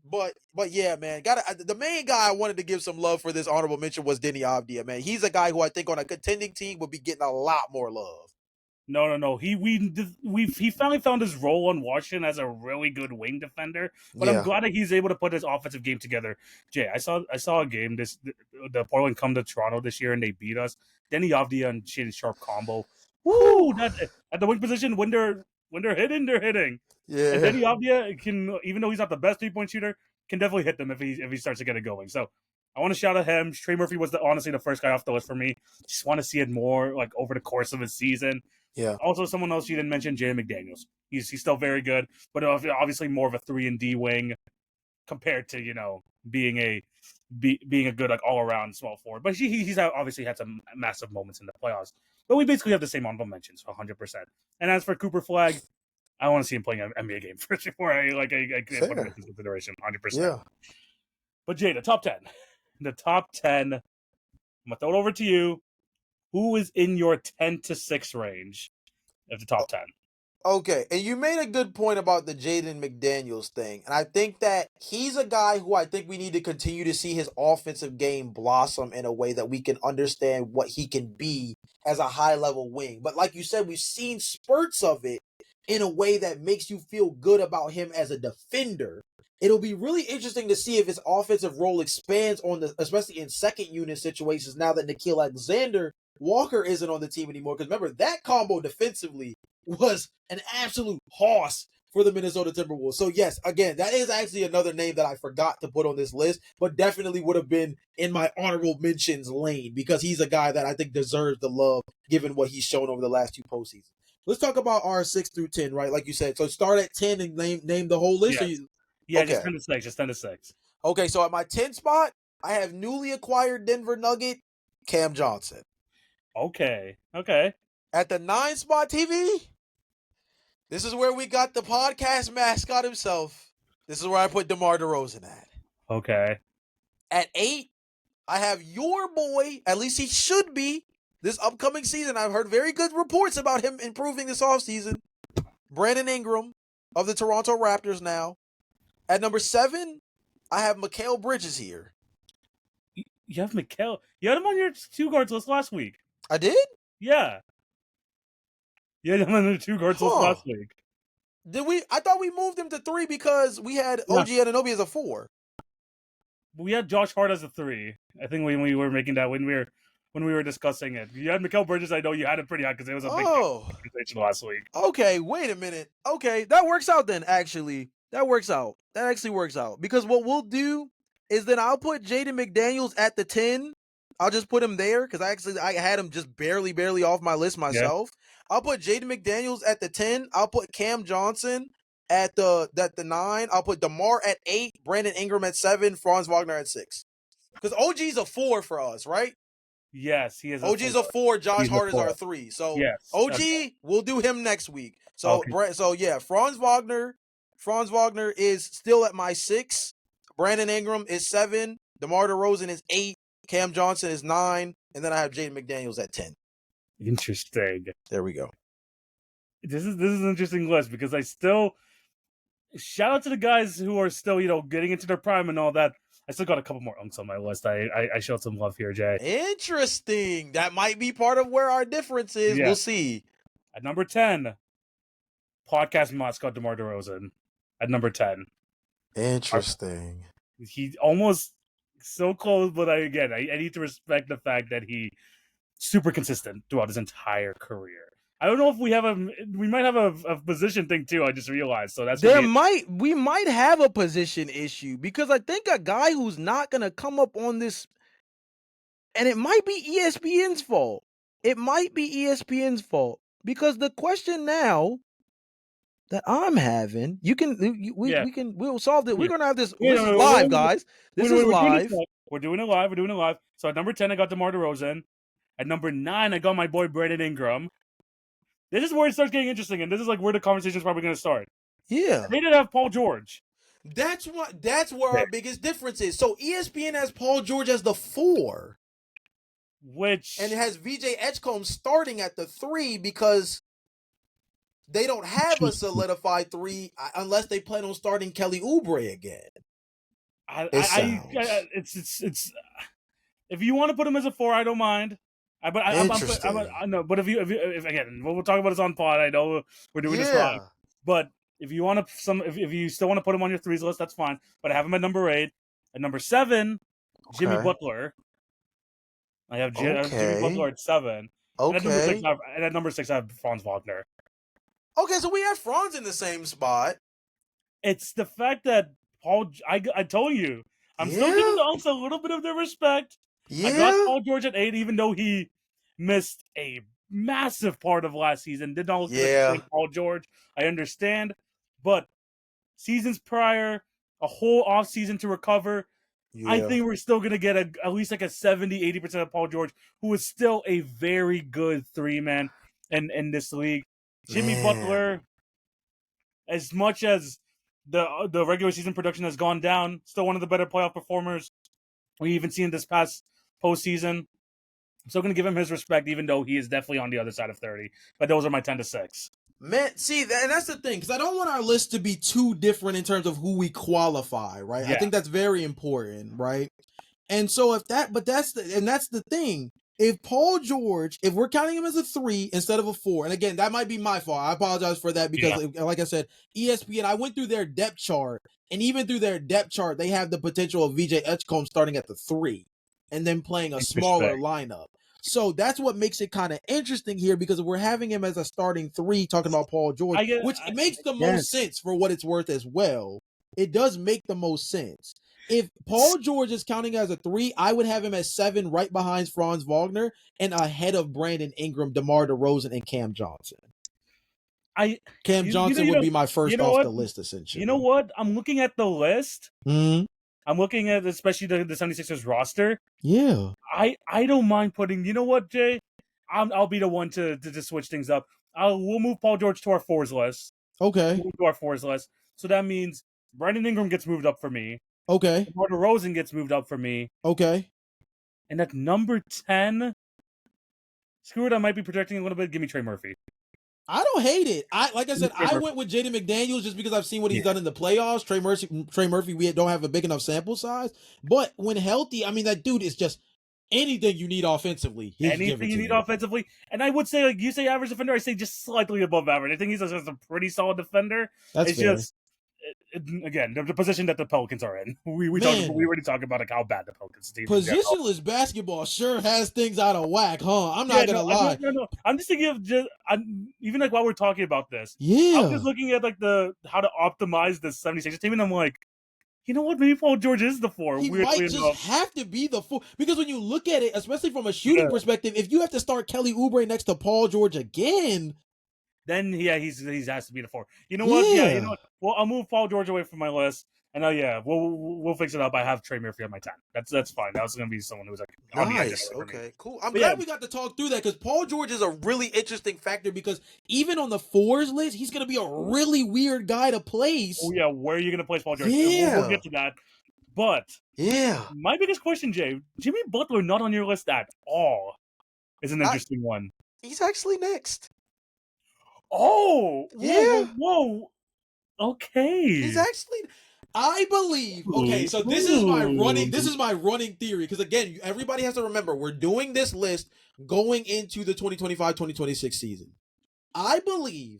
But yeah, man, the main guy I wanted to give some love for this honorable mention was Denny Avdia, man. He's a guy who I think on a contending team would be getting a lot more love. No. He finally found his role on Washington as a really good wing defender. But I'm Yeah. glad that he's able to put his offensive game together. Jay, I saw a game the Portland come to Toronto this year and they beat us. Denny Avdia and Shaden Sharp combo. Woo! That at the wing position when they're hitting, they're hitting. Yeah. And Denny Avdia can, even though he's not the best 3-point shooter, can definitely hit them if he starts to get it going. So I want to shout at him. Trey Murphy was honestly the first guy off the list for me. Just want to see it more like over the course of his season. Yeah. Also, someone else you didn't mention, Jaden McDaniels. He's still very good, but obviously more of a 3-and-D wing compared to being a good like all around small forward. But he's obviously had some massive moments in the playoffs. But we basically have the same honorable mentions, 100%. And as for Cooper Flag, I want to see him playing an NBA game first before I put him into consideration, 100%. Yeah. But Jay, the top 10. I'm gonna throw it over to you. Who is in your 10 to 6 range of the top 10? Okay, and you made a good point about the Jaden McDaniels thing. And I think that he's a guy who I think we need to continue to see his offensive game blossom in a way that we can understand what he can be as a high-level wing. But like you said, we've seen spurts of it in a way that makes you feel good about him as a defender. It'll be really interesting to see if his offensive role expands especially in second unit situations now that Nickeil Alexander-Walker isn't on the team anymore. Because remember, that combo defensively was an absolute hoss for the Minnesota Timberwolves. So yes, again, that is actually another name that I forgot to put on this list, but definitely would have been in my honorable mentions lane because he's a guy that I think deserves the love given what he's shown over the last 2 postseasons. Let's talk about our 6 through 10, right? Like you said. So start at 10 and name the whole list. Yeah, just 10 to 6. Just 10 to 6. Okay, so at my 10 spot, I have newly acquired Denver Nugget, Cam Johnson. Okay. At the 9 spot, TV, this is where we got the podcast mascot himself. This is where I put DeMar DeRozan at. Okay. At 8, I have your boy, at least he should be, this upcoming season. I've heard very good reports about him improving this offseason. Brandon Ingram of the Toronto Raptors now. At number 7, I have Mikal Bridges here. You have Mikal. You had him on your 2 guards list last week. I did? Yeah. You had him on the 2 guards list last week. Did we? I thought we moved him to 3 because we had OG Anunoby as a 4. We had Josh Hart as a 3. I think when we were making that when we were discussing it. You had Mikal Bridges. I know you had it pretty high because it was a big conversation last week. Okay, wait a minute. Okay, that works out then. Actually, that works out. That actually works out because what we'll do is then I'll put Jaden McDaniels at the 10. I'll just put him there because I had him just barely off my list myself. Yeah. I'll put Jaden McDaniels at the 10. I'll put Cam Johnson at the 9. I'll put DeMar at 8. Brandon Ingram at 7. Franz Wagner at 6. Because OG's a 4 for us, right? Yes, he is. OG's a 4. Josh Hart is our 3. So yes, OG, we'll do him next week. So yeah, Franz Wagner is still at my 6. Brandon Ingram is 7. DeMar DeRozan is 8. Cam Johnson is 9. And then I have Jaden McDaniels at 10. Interesting. There we go. This is an interesting list because I still shout out to the guys who are still, getting into their prime and all that. I still got a couple more unks on my list. I showed some love here, Jay. Interesting. That might be part of where our difference is. Yeah. We'll see. At number 10, podcast mascot DeMar DeRozan. At number 10. Interesting. He almost so close, but I need to respect the fact that he super consistent throughout his entire career. I don't know if we might have a position thing too. I just realized. So we might have a position issue because I think a guy who's not going to come up on this, and it might be ESPN's fault. It might be ESPN's fault because the question now that I'm having. We can we'll solve it. We're gonna have this. Yeah, This is live, guys. This is live. We're doing it live. We're doing it live. So at number 10, I got DeMar DeRozan. At number 9, I got my boy Brandon Ingram. This is where it starts getting interesting, and this is like where the conversation is probably going to start. Yeah, They did have Paul George. that's where our biggest difference is. So ESPN has Paul George as the 4, and it has VJ Edgecombe starting at the 3 because they don't have a solidified 3 unless they plan on starting Kelly Oubre again. It's if you want to put him as a 4, I don't mind. But if again, we'll talk about this on pod. I know we're doing this wrong, but if you want to if you still want to put him on your 3s list, that's fine. But I have him at number 8. At number 7, Jimmy Butler. I have Jimmy Butler at 7. Okay. And at number 6, I have Franz Wagner. Okay, so we have Franz in the same spot. It's the fact that I told you, I'm still giving the Unks a little bit of their respect. Yeah. I got Paul George at 8, even though he missed a massive part of last season. Did not look like Paul George. I understand. But seasons prior, a whole offseason to recover, I think we're still going to get at least like a 70-80% of Paul George, who is still a very good 3-man in this league. Jimmy Butler, as much as the regular season production has gone down, still one of the better playoff performers we even seen this past postseason. I'm still going to give him his respect, even though he is definitely on the other side of 30. But those are my 10-6. Man, see, and that's the thing, because I don't want our list to be too different in terms of who we qualify, right? Yeah. I think that's very important, right? And so that's the thing. If Paul George, if we're counting him as a 3 instead of a 4, and again, that might be my fault. I apologize for that because, like I said, ESPN, I went through their depth chart, and even through their depth chart, they have the potential of VJ Edgecombe starting at the 3 and then playing a smaller lineup. So that's what makes it kind of interesting here, because we're having him as a starting 3, talking about Paul George, which makes the most sense for what it's worth as well. It does make the most sense. If Paul George is counting as a 3, I would have him at 7, right behind Franz Wagner and ahead of Brandon Ingram, DeMar DeRozan, and Cam Johnson. Cam Johnson would be my first off the list, essentially. You know what? I'm looking at the list. Mm-hmm. I'm looking at especially the 76ers roster. Yeah. I don't mind putting, you know what, Jay? I'll be the one to switch things up. We'll move Paul George to our 4s list. Okay. We'll move to our 4s list. So that means Brandon Ingram gets moved up for me. Okay. DeMar DeRozan gets moved up for me. Okay. And at number 10, screw it, I might be projecting a little bit. Give me Trey Murphy. I don't hate it. I went with Jaden McDaniels just because I've seen what he's done in the playoffs. Trey Murphy, we don't have a big enough sample size. But when healthy, I mean, that dude is just anything you need offensively. Anything you need offensively. And I would say, like, you say average defender, I say just slightly above average. I think he's just a pretty solid defender. That's fair. Just, again, the position that the Pelicans are in. We already talked about like how bad the Pelicans team is. Positionless basketball sure has things out of whack, huh? I'm not gonna lie. No. I'm just thinking of even like while we're talking about this. Yeah. I'm just looking at like how to optimize the 76ers team, and I'm like, you know what? Maybe Paul George is the 4. He might just have to be the 4, because when you look at it, especially from a shooting perspective, if you have to start Kelly Oubre next to Paul George again, then he has to be the 4. You know what? Yeah, you know what? Well, I'll move Paul George away from my list, and we'll fix it up. I have Trey Murphy on my 10. That's fine. That was going to be someone who's like nice. Okay, cool. I'm glad we got to talk through that, because Paul George is a really interesting factor, because even on the 4s list, he's going to be a really weird guy to place. Oh yeah, where are you going to place Paul George? Yeah, we'll get to that. But my biggest question, Jay, Jimmy Butler not on your list at all is an interesting one. He's actually next. Oh, whoa. Okay. He's actually, I believe. Okay, so this is my running theory, because again, everybody has to remember, we're doing this list going into the 2025-2026 season. I believe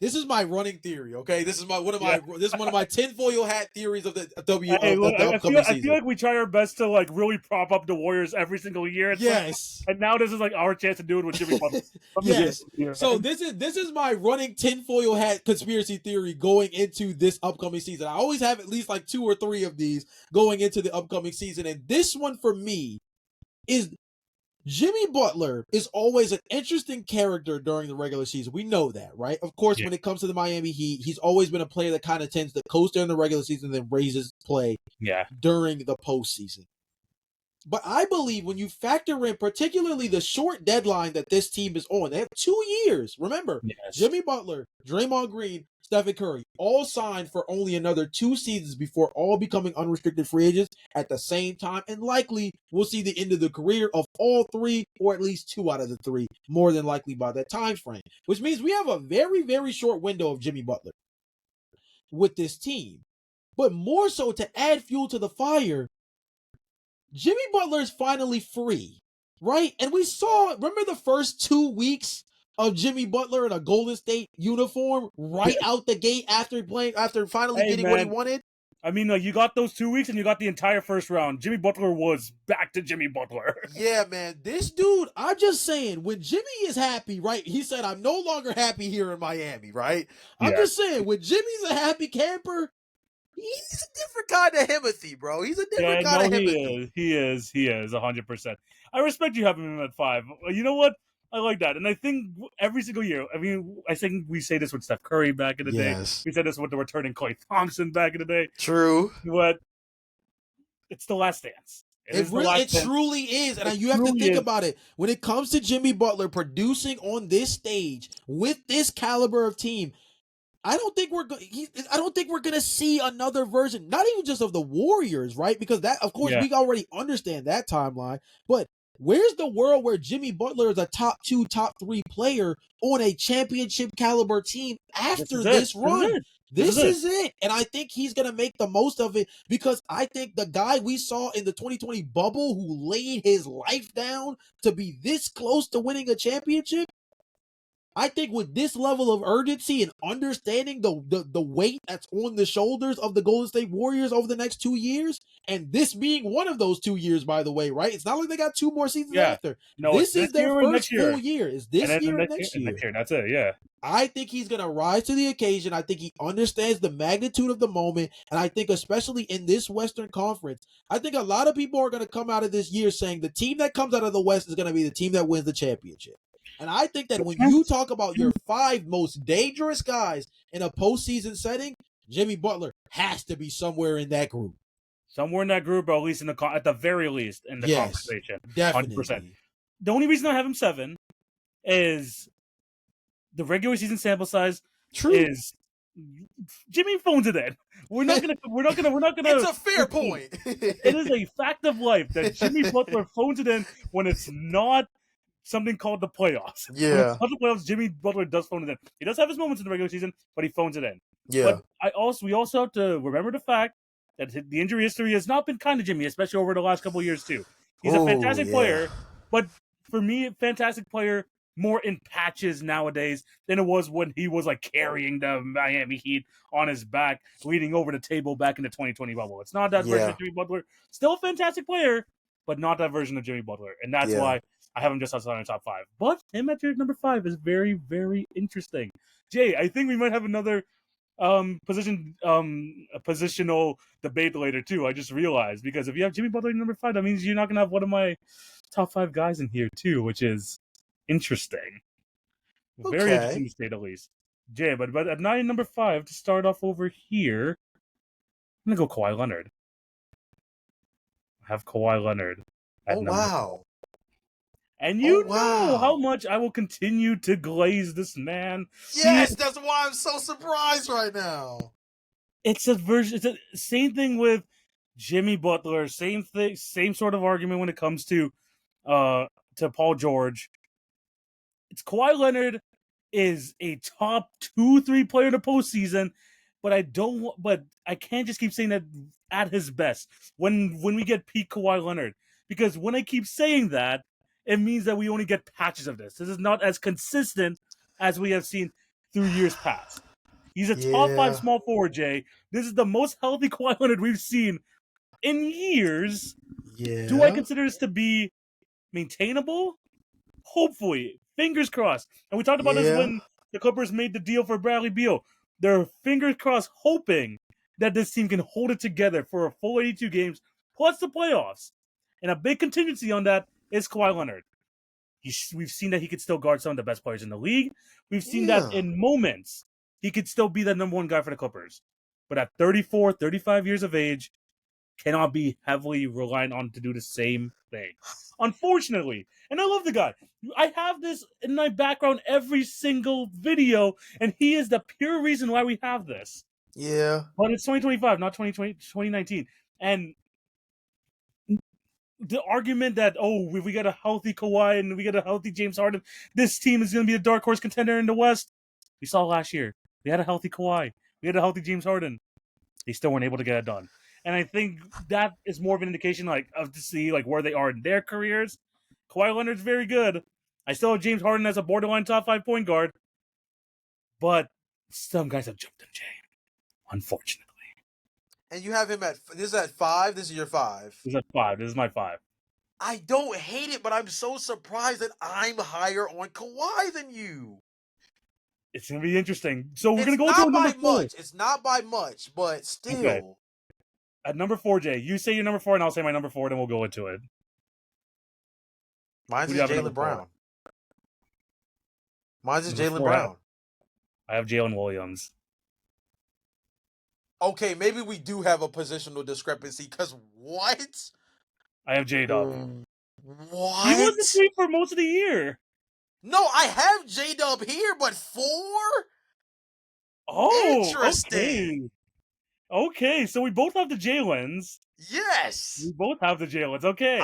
this is my running theory. Okay, this is one of my tinfoil hat theories of the upcoming season. I feel like we try our best to like really prop up the Warriors every single year. And now this is like our chance to do it with Jimmy Butler. Yes. So this is my running tinfoil hat conspiracy theory going into this upcoming season. I always have at least like 2 or 3 of these going into the upcoming season, and this one for me is Jimmy Butler is always an interesting character during the regular season. We know that, right? Of course, when it comes to the Miami Heat, he's always been a player that kind of tends to coast during the regular season and then raises play during the postseason. But I believe when you factor in particularly the short deadline that this team is on, they have 2 years. Remember, Jimmy Butler, Draymond Green, Stephen Curry, all signed for only another 2 seasons before all becoming unrestricted free agents at the same time. And likely we'll see the end of the career of all 3, or at least 2 out of the 3, more than likely by that time frame. Which means we have a very, very short window of Jimmy Butler with this team. But more so, to add fuel to the fire, Jimmy Butler is finally free, right? And we saw, remember the first 2 weeks of Jimmy Butler in a Golden State uniform right out the gate after finally getting what he wanted? I mean, you got those 2 weeks and you got the entire first round. Jimmy Butler was back to Jimmy Butler. Yeah, man. This dude, I'm just saying, when Jimmy is happy, right? He said, I'm no longer happy here in Miami, right? I'm just saying, when Jimmy's a happy camper, he's a different kind of Himothy, bro. He's a different kind of Himothy. He is 100%. I respect you having him at 5. You know what? I like that. And I think every single year, I mean, I think we say this with Steph Curry back in the day. We said this with the returning Klay Thompson back in the day. True. But it's the last dance. It truly is. And you have to think about it. When it comes to Jimmy Butler producing on this stage with this caliber of team, I don't think we're going to see another version, not even just of the Warriors, right? Because that, of course, we already understand that timeline. But where's the world where Jimmy Butler is a top 2, top 3 player on a championship caliber team after this run? This is it. And I think he's going to make the most of it, because I think the guy we saw in the 2020 bubble who laid his life down to be this close to winning a championship, I think with this level of urgency and understanding the weight that's on the shoulders of the Golden State Warriors over the next 2 years, and this being one of those 2 years, by the way, right? It's not like they got 2 more seasons after. No, this is their first full year. Is this year and next year? That's it, yeah. I think he's going to rise to the occasion. I think he understands the magnitude of the moment. And I think especially in this Western Conference, I think a lot of people are going to come out of this year saying the team that comes out of the West is going to be the team that wins the championship. And I think that when you talk about your 5 most dangerous guys in a postseason setting, Jimmy Butler has to be somewhere in that group. Somewhere in that group, or at least at the very least in the conversation. Definitely. 100%. The only reason I have him 7 is the regular season sample size. Is Jimmy phones it in. We're not gonna. It's a fair point. It is a fact of life that Jimmy Butler phones it in when it's not something called the playoffs. Yeah. When the playoffs, Jimmy Butler does phone it in. He does have his moments in the regular season, but he phones it in. Yeah. But we also have to remember the fact that the injury history has not been kind to Jimmy, especially over the last couple of years too. He's a fantastic player, but for me, a fantastic player more in patches nowadays than it was when he was like carrying the Miami Heat on his back, leading over the table back in the 2020 bubble. It's not that version of Jimmy Butler. Still a fantastic player, but not that version of Jimmy Butler. And that's why I have him just outside of the top 5. But him at your number 5 is very, very interesting. Jay, I think we might have another positional debate later too. I just realized, because if you have Jimmy Butler at number 5, that means you're not gonna have one of my top 5 guys in here too, which is interesting. Very interesting to say the least. Jay, but at number 5, to start off over here, I'm gonna go Kawhi Leonard. I have Kawhi Leonard at number 5. And you know how much I will continue to glaze this man. Yes, that's why I'm so surprised right now. It's a version. It's the same thing with Jimmy Butler. Same thing. Same sort of argument when it comes to Paul George. It's Kawhi Leonard is a top 2-3 player in the postseason, but I can't just keep saying that at his best when we get peak Kawhi Leonard, because when I keep saying that, it means that we only get patches of this. This is not as consistent as we have seen through years past. He's a top 5 small forward, Jay. This is the most healthy Kawhi Leonard we've seen in years. Yeah. Do I consider this to be maintainable? Hopefully. Fingers crossed. And we talked about this when the Clippers made the deal for Bradley Beal. They're fingers crossed hoping that this team can hold it together for a full 82 games plus the playoffs. And a big contingency on that is Kawhi Leonard. We've seen that he could still guard some of the best players in the league. We've seen that in moments he could still be the number one guy for the Clippers. But at 34, 35 years of age, cannot be heavily reliant on to do the same thing. Unfortunately. And I love the guy. I have this in my background every single video, and he is the pure reason why we have this. Yeah. But it's 2025, not 2019. And the argument that, if we get a healthy Kawhi and we get a healthy James Harden, this team is going to be a dark horse contender in the West. We saw last year. We had a healthy Kawhi. We had a healthy James Harden. They still weren't able to get it done. And I think that is more of an indication of to see where they are in their careers. Kawhi Leonard's very good. I still have James Harden as a borderline top 5 point guard. But some guys have jumped him, Jay. Unfortunately. And you have him this is at 5? This is your 5? This is at 5. This is my 5. I don't hate it, but I'm so surprised that I'm higher on Kawhi than you. It's going to be interesting. So we're going to go into number 4. It's not by much, but still. Okay. At number 4, Jay, you say your number 4, and I'll say my number 4, then we'll go into it. Mine's is Jaylen Brown. Mine's is Jaylen Brown. I have Jalen Williams. Okay, maybe we do have a positional discrepancy, because what? I have J-Dub. What? He was the 3 for most of the year. No, I have J-Dub here, but 4? Oh, interesting. Okay, so we both have the Jalen's. Yes. We both have the Jalen's. Okay.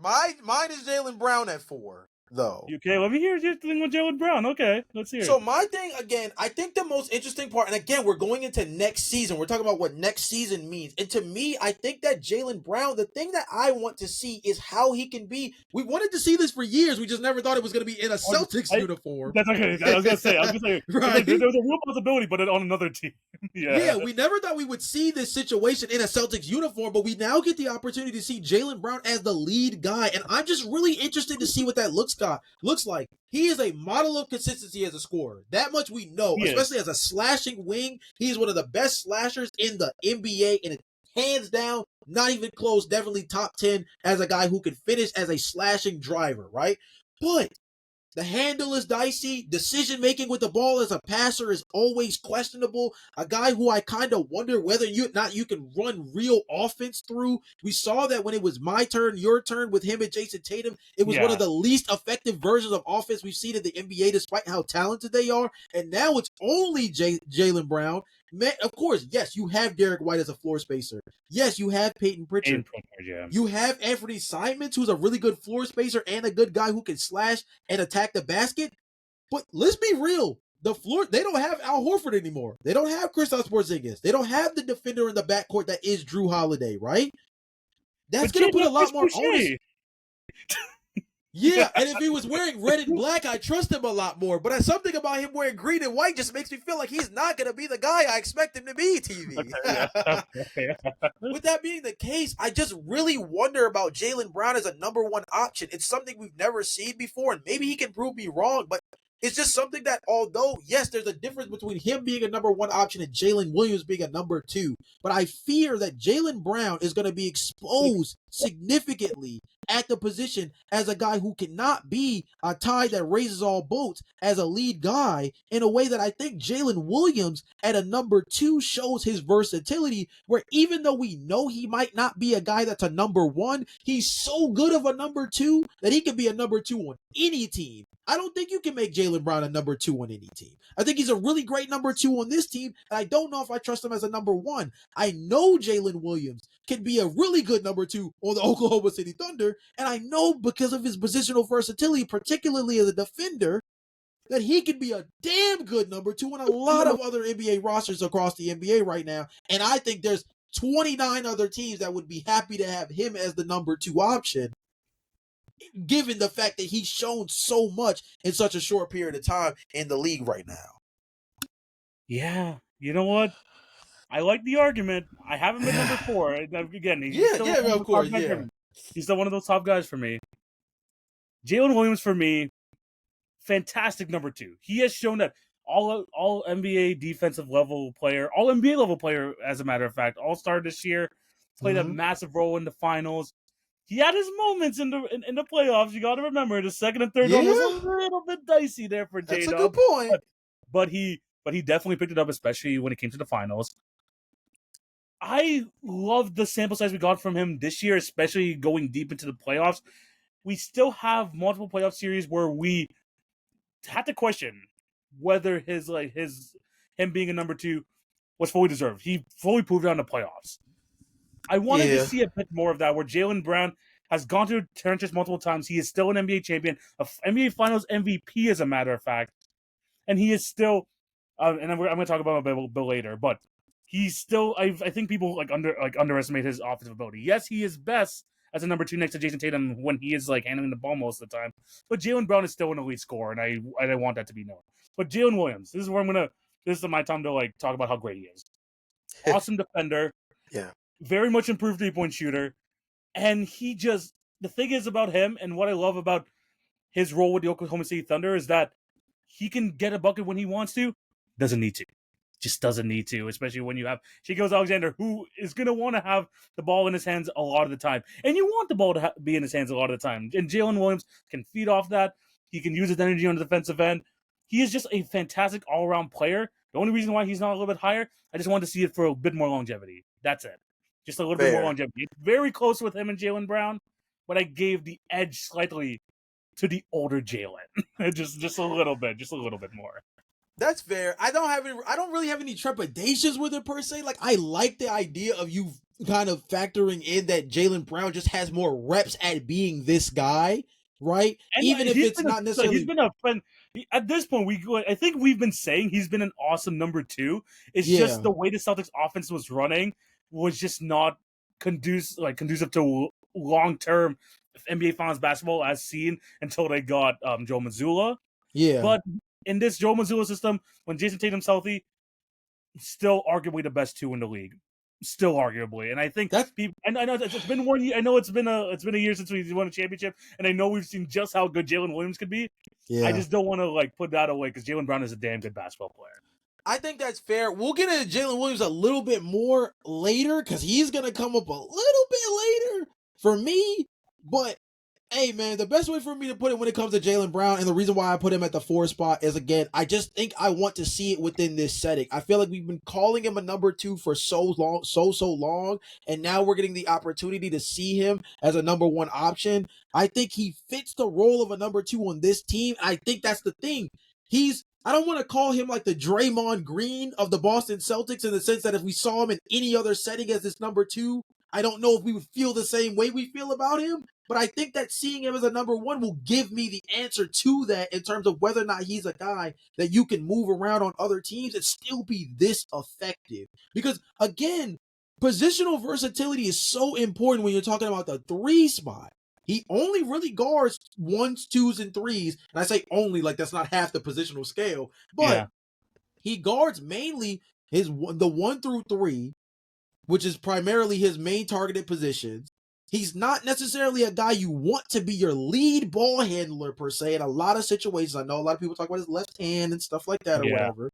Mine is Jaylen Brown at 4, though. Okay, let me hear your thing with Jaylen Brown. Okay, let's hear it. So my thing, again, I think the most interesting part, and again, we're going into next season. We're talking about what next season means. And to me, I think that Jaylen Brown, the thing that I want to see is how he can be. We wanted to see this for years. We just never thought it was going to be in a Celtics uniform. That's okay. I was going to say, right? There was a real possibility, but on another team. Yeah, we never thought we would see this situation in a Celtics uniform, but we now get the opportunity to see Jaylen Brown as the lead guy. And I'm just really interested to see what that looks like. He is a model of consistency as a scorer. That much we know, especially as a slashing wing. He's one of the best slashers in the NBA, and it's hands down, not even close, definitely top 10 as a guy who can finish as a slashing driver, right? But the handle is dicey. Decision-making with the ball as a passer is always questionable. A guy who I kind of wonder whether you can run real offense through. We saw that when it was my turn, your turn with him and Jason Tatum. It was one of the least effective versions of offense we've seen in the NBA, despite how talented they are. And now it's only Jaylen Brown. Of course, yes, you have Derek White as a floor spacer. Yes, you have Peyton Pritchard. You have Anthony Simons, who's a really good floor spacer and a good guy who can slash and attack the basket. But let's be real. They don't have Al Horford anymore. They don't have Kristaps Porzingis. They don't have the defender in the backcourt that is Drew Holiday, right? That's going to put a lot more onus. Yeah, and if he was wearing red and black, I trust him a lot more. But something about him wearing green and white just makes me feel like he's not going to be the guy I expect him to be, TV. With that being the case, I just really wonder about Jaylen Brown as a number 1 option. It's something we've never seen before, and maybe he can prove me wrong, but it's just something that, although, yes, there's a difference between him being a number 1 option and Jalen Williams being a number 2. But I fear that Jaylen Brown is going to be exposed significantly at the position as a guy who cannot be a tide that raises all boats as a lead guy, in a way that I think Jalen Williams at a number 2 shows his versatility, where even though we know he might not be a guy that's a number 1, he's so good of a number 2 that he could be a number 2 on any team. I don't think you can make Jaylen Brown a number 2 on any team. I think he's a really great number 2 on this team, and I don't know if I trust him as a number 1. I know Jalen Williams can be a really good number 2 on the Oklahoma City Thunder, and I know because of his positional versatility, particularly as a defender, that he can be a damn good number 2 on a lot of other NBA rosters across the NBA right now, and I think there's 29 other teams that would be happy to have him as the number 2 option, given the fact that he's shown so much in such a short period of time in the league right now. Yeah, you know what? I like the argument. I have him at number 4. Again, he's still one of those top guys for me. Jalen Williams for me, fantastic number 2. He has shown that all NBA defensive level player, all NBA level player, as a matter of fact, all-star this year, played a massive role in the finals. he had his moments in the playoffs. You got to remember the second and third one was a Yeah, little bit dicey there for that's J a good Dub, point. but he definitely picked it up, especially when it came to the finals. I love the sample size we got from him this year, especially going deep into the playoffs. We still have multiple playoff series where we had to question whether him being a number two was fully deserved. He fully proved it on the playoffs. I wanted to Yeah, see a bit more of that, where Jaylen Brown has gone to trenches multiple times. He is still an NBA champion, a NBA Finals MVP, as a matter of fact, and he is still. And I'm going to talk about him a bit later, but he's still. I think people underestimate his offensive ability. Yes, he is best as a number two next to Jason Tatum when he is handling the ball most of the time. But Jaylen Brown is still an elite scorer, and I want that to be known. But Jalen Williams, this is where I'm gonna. This is my time to talk about how great he is. Awesome defender, yeah, very much improved 3-point shooter, and the thing is about him, and what I love about his role with the Oklahoma City Thunder is that he can get a bucket when he wants to, doesn't need to. Just doesn't need to, especially when you have Shai Alexander, who is going to want to have the ball in his hands a lot of the time. And you want the ball to be in his hands a lot of the time. And Jalen Williams can feed off that. He can use his energy on the defensive end. He is just a fantastic all-around player. The only reason why he's not a little bit higher, I just wanted to see it for a bit more longevity. That's it. Just a little bit more fair. longevity. It's very close with him and Jaylen Brown, but I gave the edge slightly to the older Jalen. just a little bit more. That's fair. I don't really have any trepidations with it per se. Like, I like the idea of you kind of factoring in that Jaylen Brown just has more reps at being this guy, right? And Even if it's not necessarily. he's been a friend at this point. I think we've been saying he's been an awesome number two. It's just the way the Celtics offense was running was just not conducive to long term NBA Finals basketball as seen until they got Joe Mazzulla. Yeah. But in this Joe Mazzulla system, when Jason Tatum's healthy, still arguably the best two in the league. Still arguably, and I think people. And I know it's been 1 year. I know it's been a year since we won a championship, and I know we've seen just how good Jalen Williams could be. Yeah. I just don't want to put that away because Jaylen Brown is a damn good basketball player. I think that's fair. We'll get into Jalen Williams a little bit more later because he's gonna come up a little bit later for me. But hey, man, the best way for me to put it when it comes to Jaylen Brown, and the reason why I put him at the 4 spot is, again, I just think I want to see it within this setting. I feel like we've been calling him a number two for so long, and now we're getting the opportunity to see him as a number one option. I think he fits the role of a number two on this team. I think that's the thing. I don't want to call him like the Draymond Green of the Boston Celtics in the sense that if we saw him in any other setting as this number two, I don't know if we would feel the same way we feel about him. But I think that seeing him as a number one will give me the answer to that in terms of whether or not he's a guy that you can move around on other teams and still be this effective. Because, again, positional versatility is so important when you're talking about the 3 spot. He only really guards 1s, 2s, and 3s. And I say only like that's not half the positional scale. But he guards mainly the 1 through 3, which is primarily his main targeted positions. He's not necessarily a guy you want to be your lead ball handler per se in a lot of situations. I know a lot of people talk about his left hand and stuff like that or whatever.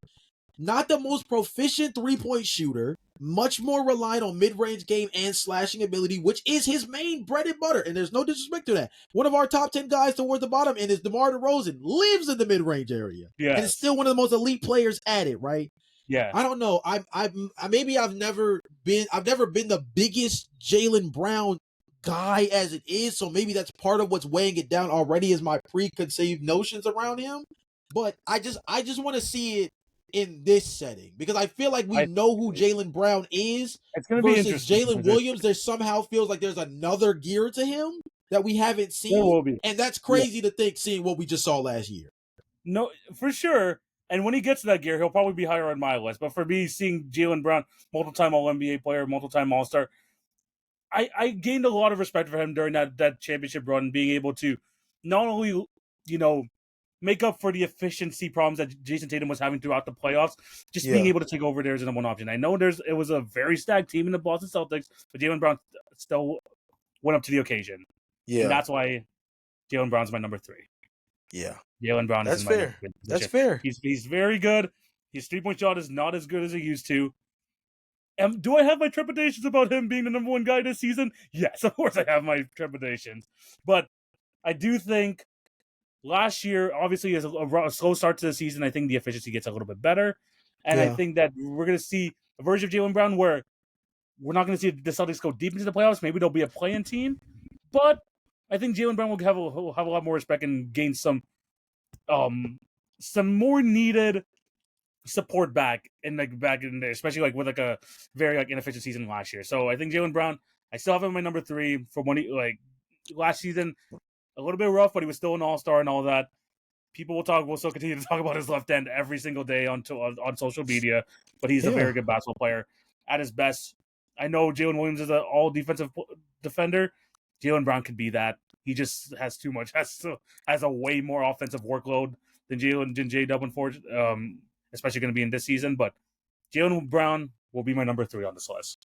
Not the most proficient 3-point shooter, much more reliant on mid-range game and slashing ability, which is his main bread and butter. And there's no disrespect to that. One of our top 10 guys towards the bottom end is DeMar DeRozan, lives in the mid-range area. Yeah. And is still one of the most elite players at it, right? Yeah. I don't know. I've never been the biggest Jaylen Brown guy as it is, so maybe that's part of what's weighing it down already is my preconceived notions around him. But I just want to see it in this setting because I feel like we know who Jaylen Brown is. It's going to be versus interesting. Jalen Williams, there somehow feels like there's another gear to him that we haven't seen. There will be. And that's crazy to think, seeing what we just saw last year. No, for sure. And when he gets to that gear, he'll probably be higher on my list. But for me, seeing Jaylen Brown, multiple-time All-NBA player, multiple-time All-Star, I gained a lot of respect for him during that championship run, being able to not only, make up for the efficiency problems that Jason Tatum was having throughout the playoffs, just being able to take over there as a number one option. I know it was a very stacked team in the Boston Celtics, but Jaylen Brown still went up to the occasion. Yeah. And that's why Jaylen Brown's my number 3. Yeah. Jaylen Brown is fair. That's fair. He's very good. His 3-point shot is not as good as it used to. Do I have my trepidations about him being the number one guy this season? Yes, of course I have my trepidations. But I do think last year, obviously, is a slow start to the season. I think the efficiency gets a little bit better. And I think that we're going to see a version of Jaylen Brown where we're not going to see the Celtics go deep into the playoffs. Maybe they'll be a play-in team. But I think Jaylen Brown will have a lot more respect and gain some more needed support back in there, especially like with like a very like inefficient season last year. So I think Jaylen Brown, I still have him my number 3 from when he like last season, a little bit rough, but he was still an all-star and all that. People will still continue to talk about his left end every single day on social media, but he's a very good basketball player at his best. I know Jalen Williams is an all defensive defender. Jaylen Brown could be that. He just has too much, has a way more offensive workload than J. Dublin Ford, especially going to be in this season. But Jaylen Brown will be my number 3 on this list.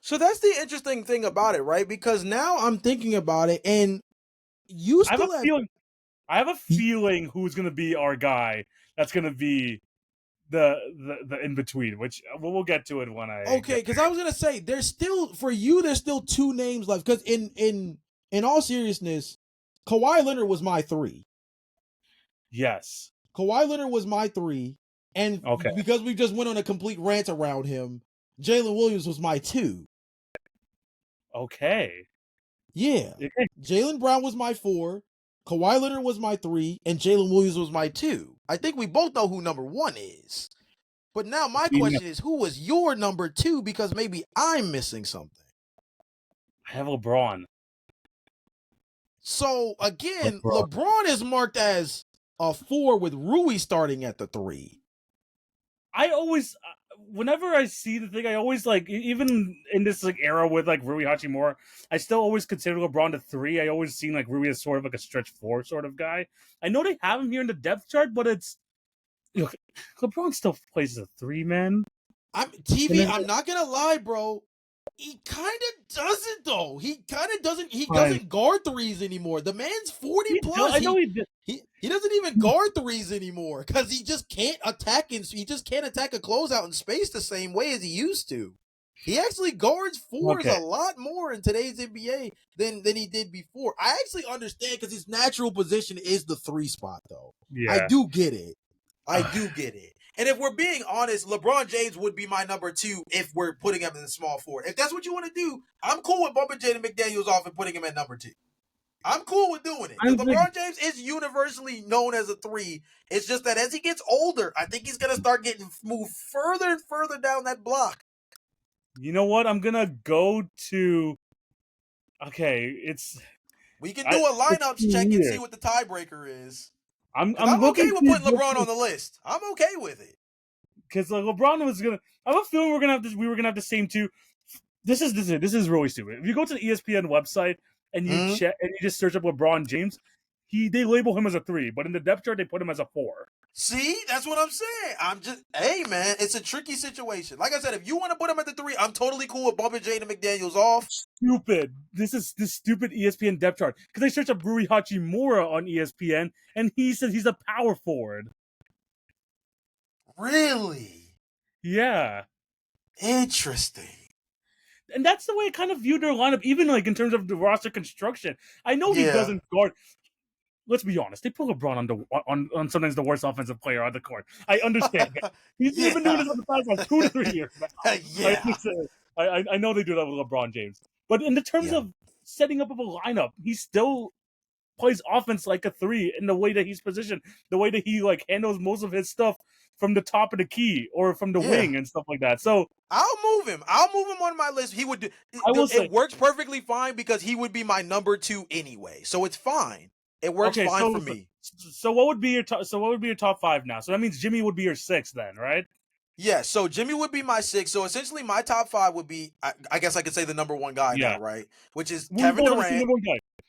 So that's the interesting thing about it, right? Because now I'm thinking about it, and you still I have a feeling who's going to be our guy. That's going to be the in between, which we'll get to it when I. Okay, because I was going to say there's still 2 names left. Because in all seriousness, Kawhi Leonard was my 3. Yes, Kawhi Leonard was my 3, and because we just went on a complete rant around him, Jalen Williams was my 2. Okay. Yeah. Okay. Jaylen Brown was my 4. Kawhi Leonard was my 3, and Jalen Williams was my 2. I think we both know who number 1 is. But now my question is, who was your number 2? Because maybe I'm missing something. I have LeBron. So, again, LeBron is marked as a 4 with Rui starting at the 3. I always, whenever I see the thing, I always like, even in this like era with like Rui Hachimura, I still always consider LeBron the 3. I always seen like Rui as sort of like a stretch 4 sort of guy. I know they have him here in the depth chart, but it's LeBron still plays as a 3, man. I'm not gonna lie, bro. He kind of doesn't though. He kind of doesn't. He doesn't guard 3s anymore. The man's 40 plus. I know he did. He doesn't even guard 3s anymore because he just can't attack he just can't attack a closeout in space the same way as he used to. He actually guards 4s a lot more in today's NBA than he did before. I actually understand because his natural position is the 3 spot though. Yeah. I do get it. And if we're being honest, LeBron James would be my number 2 if we're putting him in the small forward. If that's what you want to do, I'm cool with bumping Jaden McDaniels off and putting him at number 2. I'm cool with doing it. LeBron James is universally known as a 3. It's just that as he gets older, I think he's going to start getting moved further and further down that block. You know what? I'm going to go to... Okay, we can do a lineups check and see what the tiebreaker is. I'm okay with putting LeBron on the list. I'm okay with it. Because LeBron was gonna. I have a feeling we were gonna have the same 2. This is really stupid. If you go to the ESPN website and you check and you just search up LeBron James, they label him as a 3, but in the depth chart they put him as a 4. See, that's what I'm saying. Hey man, it's a tricky situation. Like I said, if you want to put him at the 3, I'm totally cool with bumping Jaden McDaniels off. Stupid. This stupid ESPN depth chart because they searched up Rui Hachimura on ESPN and he says he's a power forward. Really? Yeah. Interesting. And that's the way I kind of viewed their lineup, even like in terms of the roster construction. I know he doesn't guard. Let's be honest. They put LeBron on sometimes the worst offensive player on the court. I understand. He's been doing this on the past like 2 to 3 years now. I know they do that with LeBron James. But in the terms of setting up of a lineup, he still plays offense like a 3 in the way that he's positioned, the way that he like handles most of his stuff from the top of the key or from the wing and stuff like that. So I'll move him on my list. He would do it works perfectly fine because he would be my number 2 anyway. So it's fine. It works fine for me. So what would be your top 5 now? So that means Jimmy would be your 6 then, right? Yeah, so Jimmy would be my 6. So essentially my top 5 would be, I guess I could say the number 1 guy now, right? Which is Kevin Durant.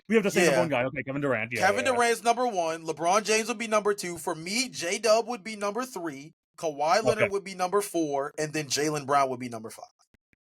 We have to say number 1 guy. Okay, Kevin Durant. Yeah, Kevin Durant's number 1. LeBron James would be number 2. For me, J-Dub would be number 3. Kawhi Leonard would be number 4. And then Jaylen Brown would be number 5.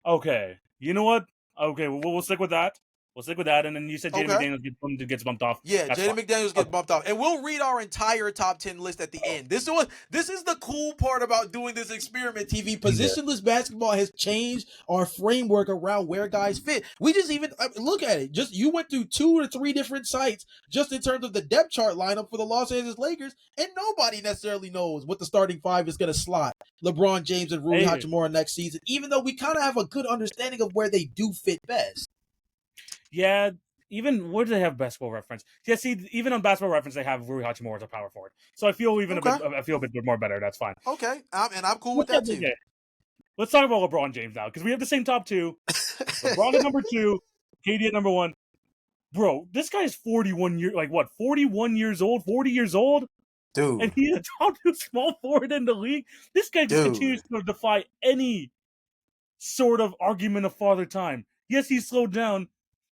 Okay. You know what? Okay, we'll stick with that. We'll stick with that. And then you said Jaden McDaniels gets bumped off. Yeah, That's Jaden fine. McDaniels gets bumped off. And we'll read our entire top 10 list at the end. This is the cool part about doing this experiment, TV. Positionless basketball has changed our framework around where guys fit. We just even look at it. Just you went through 2 or 3 different sites just in terms of the depth chart lineup for the Los Angeles Lakers, and nobody necessarily knows what the starting 5 is going to slot LeBron James and Rui Hachimura next season, even though we kind of have a good understanding of where they do fit best. Yeah, even where do they have basketball reference? Yeah, see, even on basketball reference, they have Rui Hachimura as a power forward. So I feel a bit more better. That's fine. Okay, and I'm cool with that too. Okay. Let's talk about LeBron James now, because we have the same top 2. LeBron at number 2, KD at number 1. Bro, this guy is 41 years old, 40 years old? Dude. And he's a top 2 small forward in the league? This guy just continues to defy any sort of argument of father time. Yes, he's slowed down,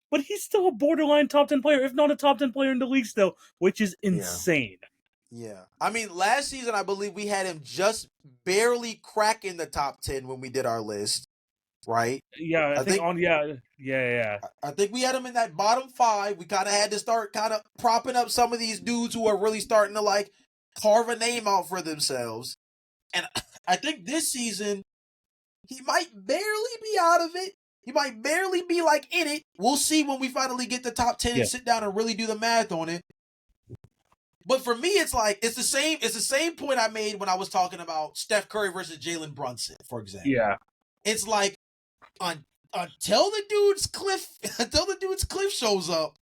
but he's still a borderline top 10 player, if not a top 10 player in the league still, which is insane. Yeah. I mean, last season, I believe we had him just barely cracking the top 10 when we did our list, right? Yeah, I think I think we had him in that bottom 5. We kind of had to start kind of propping up some of these dudes who are really starting to, like, carve a name out for themselves. And I think this season, he might barely be out of it. He might barely be, like, in it. We'll see when we finally get the top 10 and sit down and really do the math on it. But for me, it's like it's the same point I made when I was talking about Steph Curry versus Jalen Brunson, for example. Yeah. It's like until the dude's cliff shows up,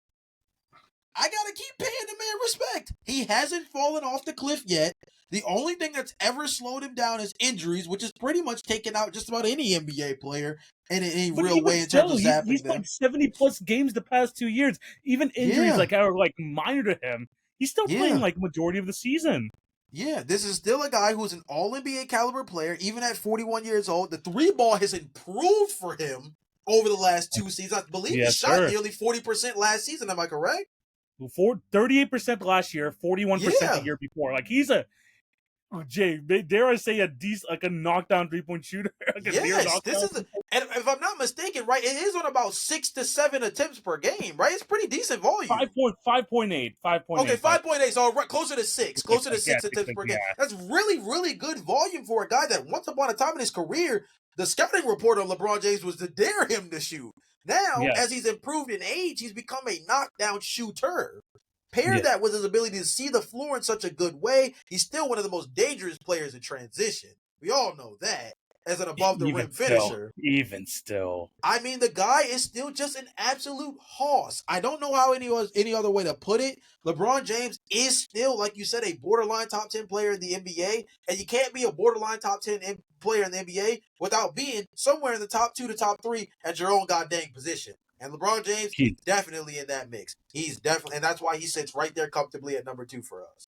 I gotta keep paying the man respect. He hasn't fallen off the cliff yet. The only thing that's ever slowed him down is injuries, which has pretty much taken out just about any NBA player in any real way in terms of zapping he's them. He's played 70+ games the past 2 years. Even injuries are minor to him. He's still playing majority of the season. Yeah, this is still a guy who's an all-NBA caliber player, even at 41 years old. The 3-ball has improved for him over the last 2 seasons. I believe he shot nearly 40% last season. Am I correct? 38% last year, 41% the year before. Like, he's dare I say, a knockdown 3-point shooter? Yes, this is and if I'm not mistaken, right, it is on about 6 to 7 attempts per game, right? It's pretty decent volume. 5.8. Okay, 5.8. So closer to 6. Closer to 6 attempts per game. That's really, really good volume for a guy that once upon a time in his career, the scouting report on LeBron James was to dare him to shoot. Now, as he's improved in age, he's become a knockdown shooter. Pair that with his ability to see the floor in such a good way, he's still one of the most dangerous players in transition. We all know that. As an above-the-rim finisher. Even still. I mean, the guy is still just an absolute hoss. I don't know how any other way to put it. LeBron James is still, like you said, a borderline top 10 player in the NBA, and you can't be a borderline top 10 player in the NBA without being somewhere in the top 2 to top 3 at your own goddamn position. And LeBron James is definitely in that mix. And that's why he sits right there comfortably at number 2 for us.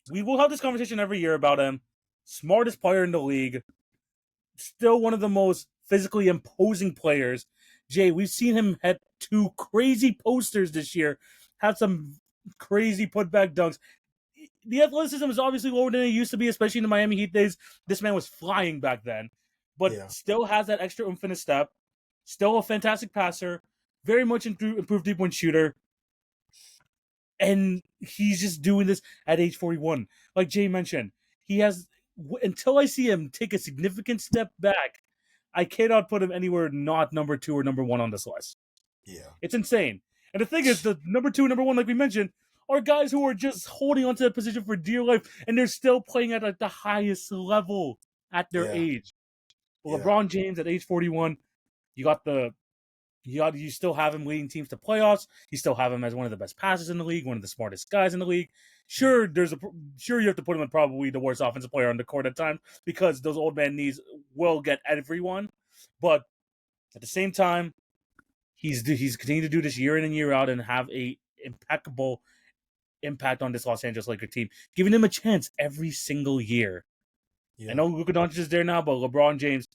We will have this conversation every year about him. Smartest player in the league. Still one of the most physically imposing players. Jay, we've seen him hit 2 crazy posters this year. Have some crazy putback dunks. The athleticism is obviously lower than it used to be, especially in the Miami Heat days. This man was flying back then. But still has that extra oomph in his step. Still a fantastic passer. Very much improved 3-point shooter. And he's just doing this at age 41. Like Jay mentioned, he has, until I see him take a significant step back, I cannot put him anywhere not number 2 or number 1 on this list. Yeah. It's insane. And the thing is, the number 2 and number 1, like we mentioned, are guys who are just holding onto that position for dear life, and they're still playing at like the highest level at their age. Well, LeBron James at age 41, you still have him leading teams to playoffs. You still have him as one of the best passers in the league, one of the smartest guys in the league. Sure, you have to put him in probably the worst offensive player on the court at times because those old man knees will get everyone. But at the same time, he's continuing to do this year in and year out and have a impeccable impact on this Los Angeles Lakers team, giving him a chance every single year. I know Luka Doncic is there now, but LeBron James,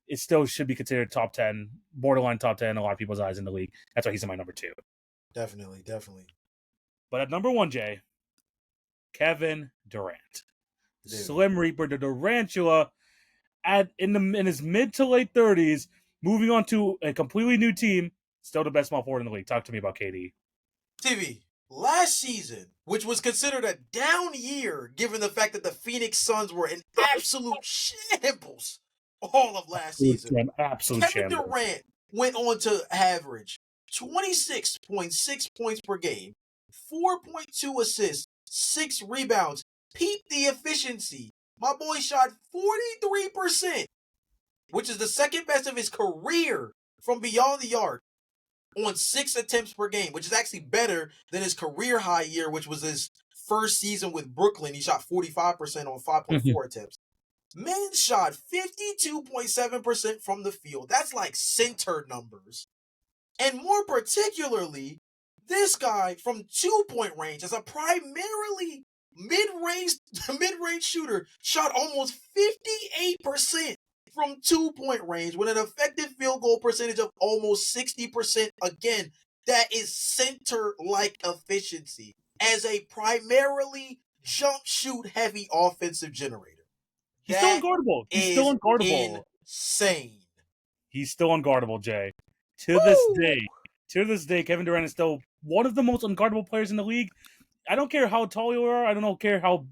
it still should be considered top 10, borderline top 10 in a lot of people's eyes in the league. That's why he's in my number 2. Definitely. But at number 1, Jay, Kevin Durant. Slim Reaper, the Durantula, in his mid to late 30s, moving on to a completely new team, still the best small forward in the league. Talk to me about KD. TV, last season, which was considered a down year given the fact that the Phoenix Suns were in absolute shambles all of last season, Absolute Kevin shambles. Durant went on to average 26.6 points per game, 4.2 assists, 6 rebounds, peep the efficiency. My boy shot 43%, which is the second best of his career from beyond the arc, on 6 attempts per game, which is actually better than his career high year, which was his first season with Brooklyn. He shot 45% on 5.4 attempts. Men shot 52.7% from the field. That's like center numbers. And more particularly, this guy from 2-point range as a primarily mid-range shooter shot almost 58% from 2-point range with an effective field goal percentage of almost 60%. Again, that is center-like efficiency as a primarily jump shoot heavy offensive generator. He's still unguardable. He's still unguardable. Insane. He's still unguardable, Jay. To this day, Kevin Durant is still one of the most unguardable players in the league. I don't care how tall you are. I don't care how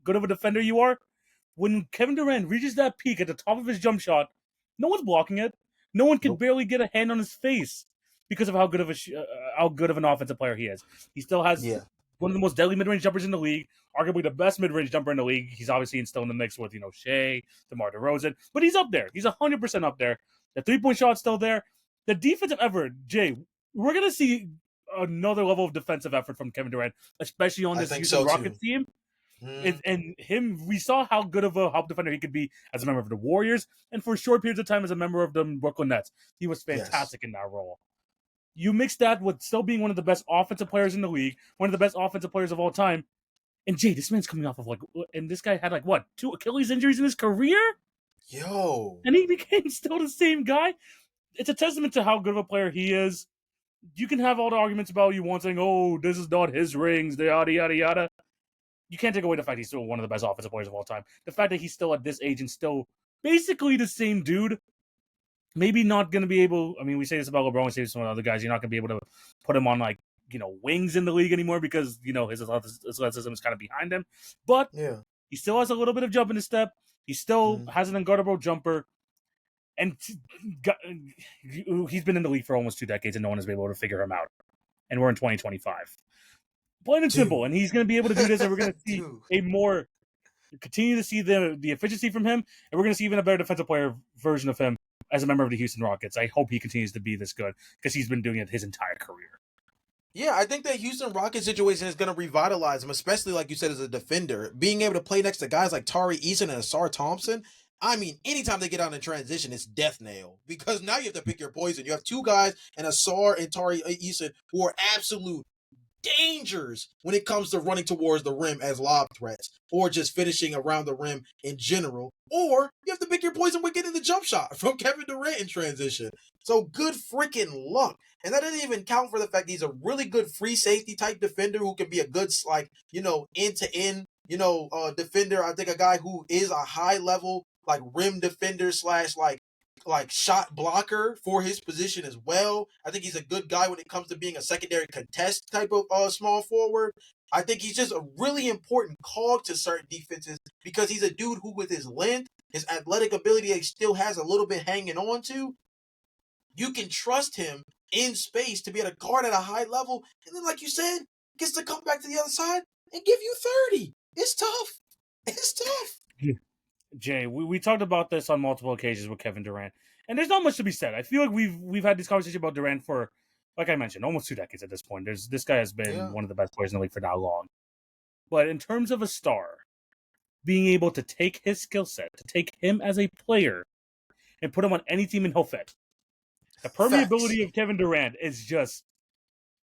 good of a defender you are. When Kevin Durant reaches that peak at the top of his jump shot, no one's blocking it. No one can barely get a hand on his face because of how good of an offensive player he is. He still has one of the most deadly mid-range jumpers in the league, arguably the best mid-range jumper in the league. He's obviously still in the mix with, Shea, DeMar DeRozan, but he's up there. He's 100% up there. The three-point shot's still there. The defensive effort, Jay, we're going to see another level of defensive effort from Kevin Durant, especially on this Houston Rockets team. And we saw how good of a help defender he could be as a member of the Warriors, and for short periods of time as a member of the Brooklyn Nets. He was fantastic in that role. You mix that with still being one of the best offensive players in the league, one of the best offensive players of all time. And Jay, this man's coming off of and this guy had 2 Achilles injuries in his career? Yo. And he became still the same guy? It's a testament to how good of a player he is. You can have all the arguments about you want saying, oh, this is not his rings, yada, yada, yada. You can't take away the fact he's still one of the best offensive players of all time. The fact that he's still at this age and still basically the same dude, maybe not going to be able, we say this about LeBron, we say this about other guys, you're not going to be able to put him on wings in the league anymore because, his athleticism is kind of behind him. But he still has a little bit of jump in his step. He still has an unguardable jumper. And he's been in the league for almost 2 decades and no one has been able to figure him out. And we're in 2025. Plain and simple. And he's going to be able to do this, and we're going to see continue to see the efficiency from him, and we're going to see even a better defensive player version of him as a member of the Houston Rockets. I hope he continues to be this good because he's been doing it his entire career. Yeah, I think that Houston Rockets situation is going to revitalize him, especially like you said as a defender. Being able to play next to guys like Tari Eason and Asar Thompson, anytime they get out in transition, it's death nail. Because now you have to pick your poison. You have 2 guys, and Asar and Tari Eason, who are absolute dangers when it comes to running towards the rim as lob threats or just finishing around the rim in general. Or you have to pick your poison with getting the jump shot from Kevin Durant in transition. So good freaking luck. And that doesn't even count for the fact he's a really good free safety type defender who can be a good, end-to-end, defender. I think a guy who is a high level, rim defender / shot blocker for his position as well. I think he's a good guy when it comes to being a secondary contest type of small forward. I think he's just a really important cog to certain defenses because he's a dude who, with his length, his athletic ability, he still has a little bit hanging on to. You can trust him in space to be able to guard at a high level, and then, like you said, gets to come back to the other side and give you 30. It's tough. It's tough. Yeah. Jay, we talked about this on multiple occasions with Kevin Durant, and there's not much to be said. I feel like we've had this conversation about Durant for, like I mentioned, almost 2 decades at this point. This guy has been one of the best players in the league for that long. But in terms of a star, being able to take his skill set, to take him as a player, and put him on any team and he'll fit. The permeability of Kevin Durant is just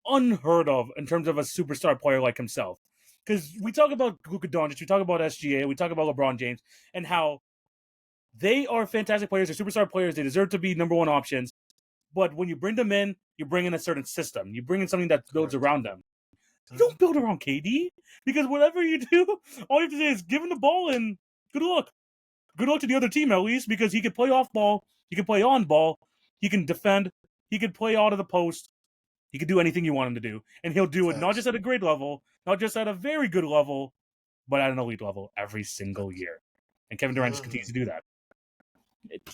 unheard of in terms of a superstar player like himself. Because we talk about Luka Doncic, we talk about SGA, we talk about LeBron James, and how they are fantastic players, they're superstar players, they deserve to be number 1 options. But when you bring them in, you bring in a certain system. You bring in something that builds around them. You don't build around KD. Because whatever you do, all you have to say is give him the ball and good luck. Good luck to the other team, at least, because he can play off ball, he can play on ball, he can defend. he could play out of the post. He could do anything you want him to do, and he'll do it not just at a great level, not just at a very good level, but at an elite level every single year. And Kevin Durant just continues to do that.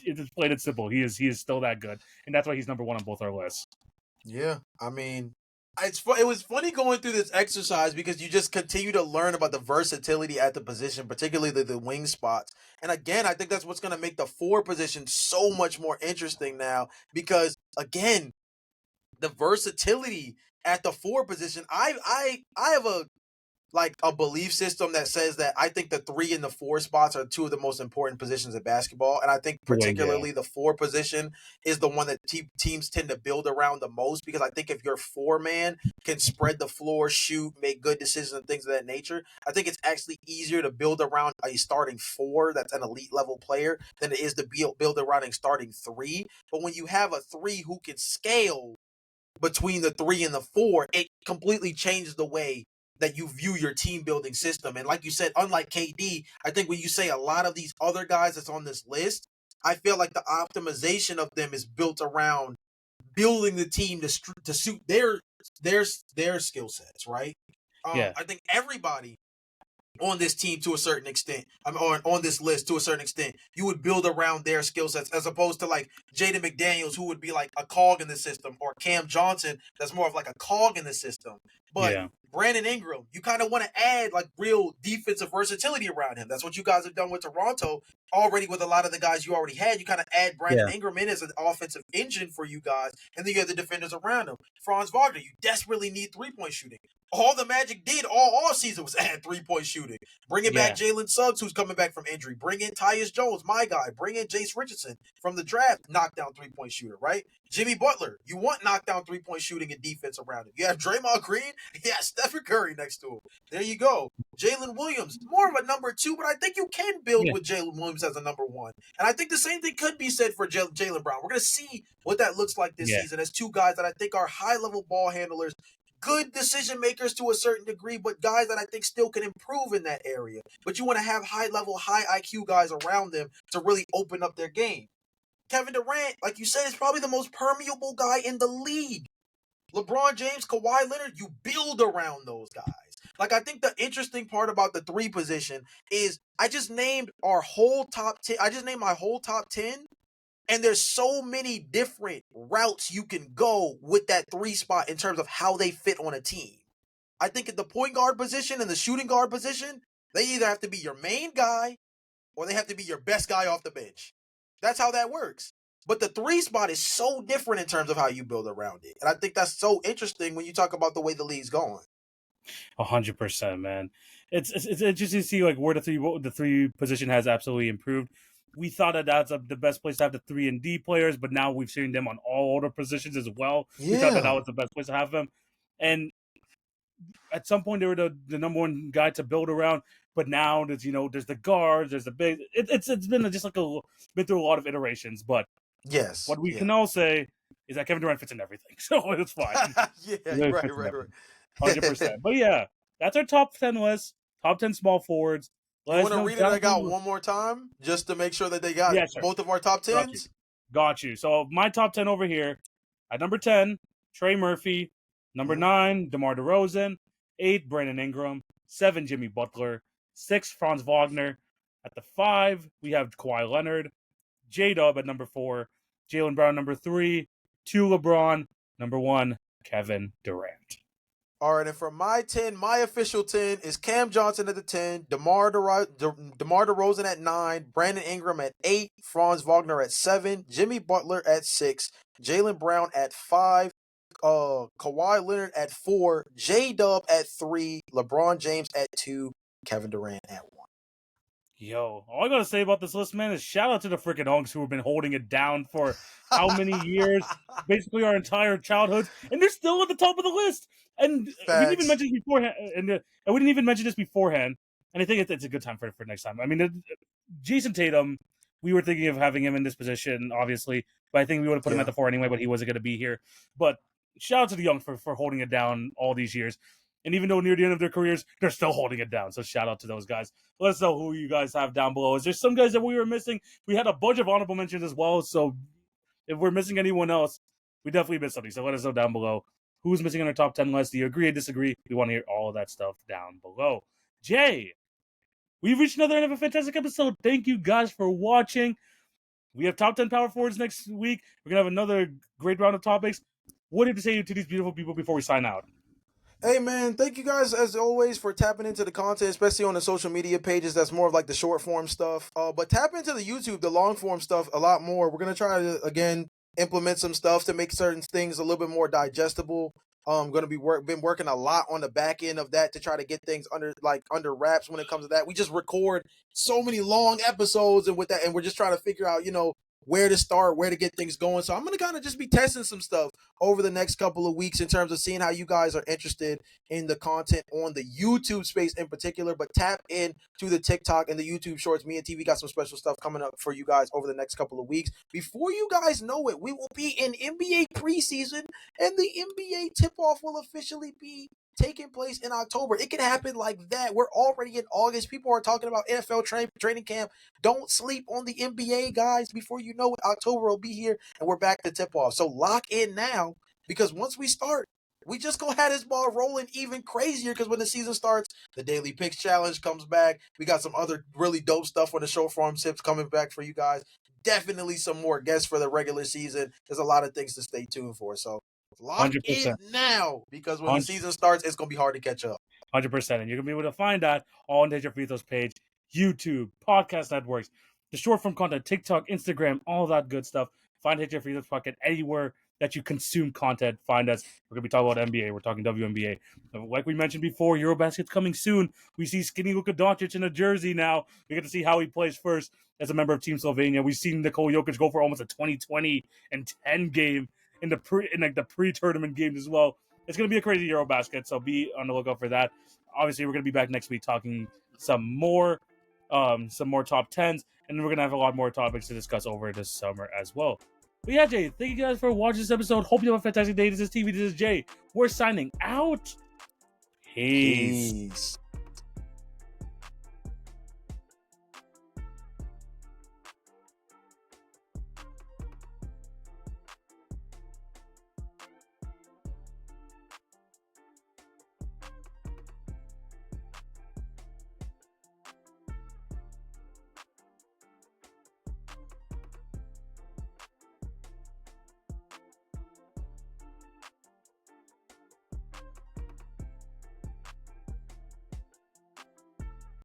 It's plain and simple. He is still that good, and that's why he's number one on both our lists. Yeah, I mean, it was funny going through this exercise because you just continue to learn about the versatility at the position, particularly the wing spots. And again, I think that's what's going to make the 4 position so much more interesting now because again, the versatility at the 4 position. I have a belief system that says that I think the 3 and the 4 spots are 2 of the most important positions in basketball, and I think particularly the 4 position is the one that teams tend to build around the most because I think if your 4-man can spread the floor, shoot, make good decisions, and things of that nature, I think it's actually easier to build around a starting 4 that's an elite level player than it is to build around a starting 3. But when you have a 3 who can scale between the 3 and the 4, it completely changes the way that you view your team building system. And like you said, unlike KD, I think when you say a lot of these other guys that's on this list, I feel like the optimization of them is built around building the team to suit their skill sets, right? I think everybody on this team to a certain extent, or on this list to a certain extent, you would build around their skill sets as opposed to like Jaden McDaniels, who would be like a cog in the system, or Cam Johnson, that's more of like a cog in the system. But Brandon Ingram, you kind of want to add like real defensive versatility around him. That's what you guys have done with Toronto already with a lot of the guys you already had. You kind of add Brandon Ingram in as an offensive engine for you guys, and then you have the defenders around him. Franz Wagner, you desperately need 3-point shooting. All the Magic did all season was add 3-point shooting. Bring it back Jalen Suggs, who's coming back from injury. Bring in Tyus Jones, my guy. Bring in Jace Richardson from the draft, knockdown 3-point shooter, right? Jimmy Butler, you want knockdown 3-point shooting and defense around him. You have Draymond Green, Stephen Curry next to him. There you go. Jalen Williams, more of a number 2, but I think you can build with Jalen Williams as a number 1. And I think the same thing could be said for Jaylen Brown. We're going to see what that looks like this season as 2 guys that I think are high-level ball handlers, good decision makers to a certain degree, but guys that I think still can improve in that area. But you want to have high-level, high IQ guys around them to really open up their game. Kevin Durant, like you said, is probably the most permeable guy in the league. LeBron James, Kawhi Leonard, you build around those guys. Like, I think the interesting part about the 3 position is I just named our whole top 10. I just named my whole top 10. And there's so many different routes you can go with that 3 spot in terms of how they fit on a team. I think at the point guard position and the shooting guard position, they either have to be your main guy or they have to be your best guy off the bench. That's how that works. But the 3 spot is so different in terms of how you build around it. And I think that's so interesting when you talk about the way the league's going. 100%, man. It's interesting to see like where the 3 position has absolutely improved. We thought that that's the best place to have the 3 and D players, but now we've seen them on all other positions as well. We thought that was the best place to have them. And at some point, they were the number 1 guy to build around. But now there's the guards, there's the big. It's been just like been through a lot of iterations. But what we can all say is that Kevin Durant fits in everything, so it's fine. right. 100%. But yeah, that's our top 10 list. Top 10 small forwards. You want to read it out one more time just to make sure that they got both of our top 10s? Got you. So my top 10 over here. At number 10, Trey Murphy. Number 9, DeMar DeRozan. 8, Brandon Ingram. 7, Jimmy Butler. 6, Franz Wagner. At the 5, we have Kawhi Leonard. J-Dub at number 4. Jaylen Brown number 3. 2, LeBron. Number 1, Kevin Durant. All right, and for my 10, my official 10 is Cam Johnson at the 10, DeMar DeRozan at 9, Brandon Ingram at 8, Franz Wagner at 7, Jimmy Butler at 6, Jaylen Brown at 5, Kawhi Leonard at 4, J-Dub at 3, LeBron James at 2, Kevin Durant at 1. Yo, all I gotta say about this list, man, is shout out to the freaking Unks who have been holding it down for how many years? Basically our entire childhood, and they're still at the top of the list. And we didn't even mention this beforehand, and we didn't even mention this beforehand. And I think it's a good time for next time. I mean, Jason Tatum, we were thinking of having him in this position, obviously, but I think we would have put him at the 4 anyway. But he wasn't going to be here. But shout out to the Young for holding it down all these years. And even though near the end of their careers, they're still holding it down. So shout out to those guys. Let us know who you guys have down below. Is there some guys that we were missing? We had a bunch of honorable mentions as well. So if we're missing anyone else, we definitely missed something. So let us know down below who's missing on our top 10 list. Do you agree or disagree? We want to hear all of that stuff down below. Jay, we've reached another end of a fantastic episode. Thank you guys for watching. We have top 10 power forwards next week. We're going to have another great round of topics. What do you have to say to these beautiful people before we sign out? Hey man, thank you guys as always for tapping into the content, especially on the social media pages. That's more of like the short form stuff. But tap into the YouTube, the long form stuff a lot more. We're gonna try to again implement some stuff to make certain things a little bit more digestible. Gonna be been working a lot on the back end of that to try to get things under wraps when it comes to that. We just record so many long episodes and with that, and we're just trying to figure out, where to start, where to get things going. So I'm gonna kind of just be testing some stuff over the next couple of weeks in terms of seeing how you guys are interested in the content on the YouTube space in particular. But tap in to the TikTok and the YouTube shorts. Me and TV got some special stuff coming up for you guys over the next couple of weeks. Before you guys know it, we will be in NBA preseason, and the NBA tip-off will officially be taking place in October. It can happen like that. We're already in August. People are talking about NFL training camp. Don't sleep on the NBA, guys. Before you know it, October will be here, and we're back to tip off. So lock in now, because once we start, we just gonna have this ball rolling even crazier, because when the season starts, the Daily Picks Challenge comes back. We got some other really dope stuff on the short form tips coming back for you guys. Definitely some more guests for the regular season. There's a lot of things to stay tuned for. So lock 100%. in now, because when the season starts, it's going to be hard to catch up. 100%. And you're going to be able to find that on the Free Throws page, YouTube, podcast networks, the short form content, TikTok, Instagram, all that good stuff. Find Hit Your Free Throws Pocket anywhere that you consume content. Find us. We're going to be talking about NBA. We're talking WNBA. Like we mentioned before, Eurobasket's coming soon. We see skinny Luka Doncic in a jersey now. We get to see how he plays first as a member of Team Slovenia. We've seen Nikola Jokic go for almost a 20-20 and 10 game in the pre-tournament games as well. It's going to be a crazy Eurobasket, so be on the lookout for that. Obviously, we're going to be back next week talking some more top 10s, and we're going to have a lot more topics to discuss over this summer as well. But yeah, Jay, thank you guys for watching this episode. Hope you have a fantastic day. This is TV. This is Jay. We're signing out. Peace.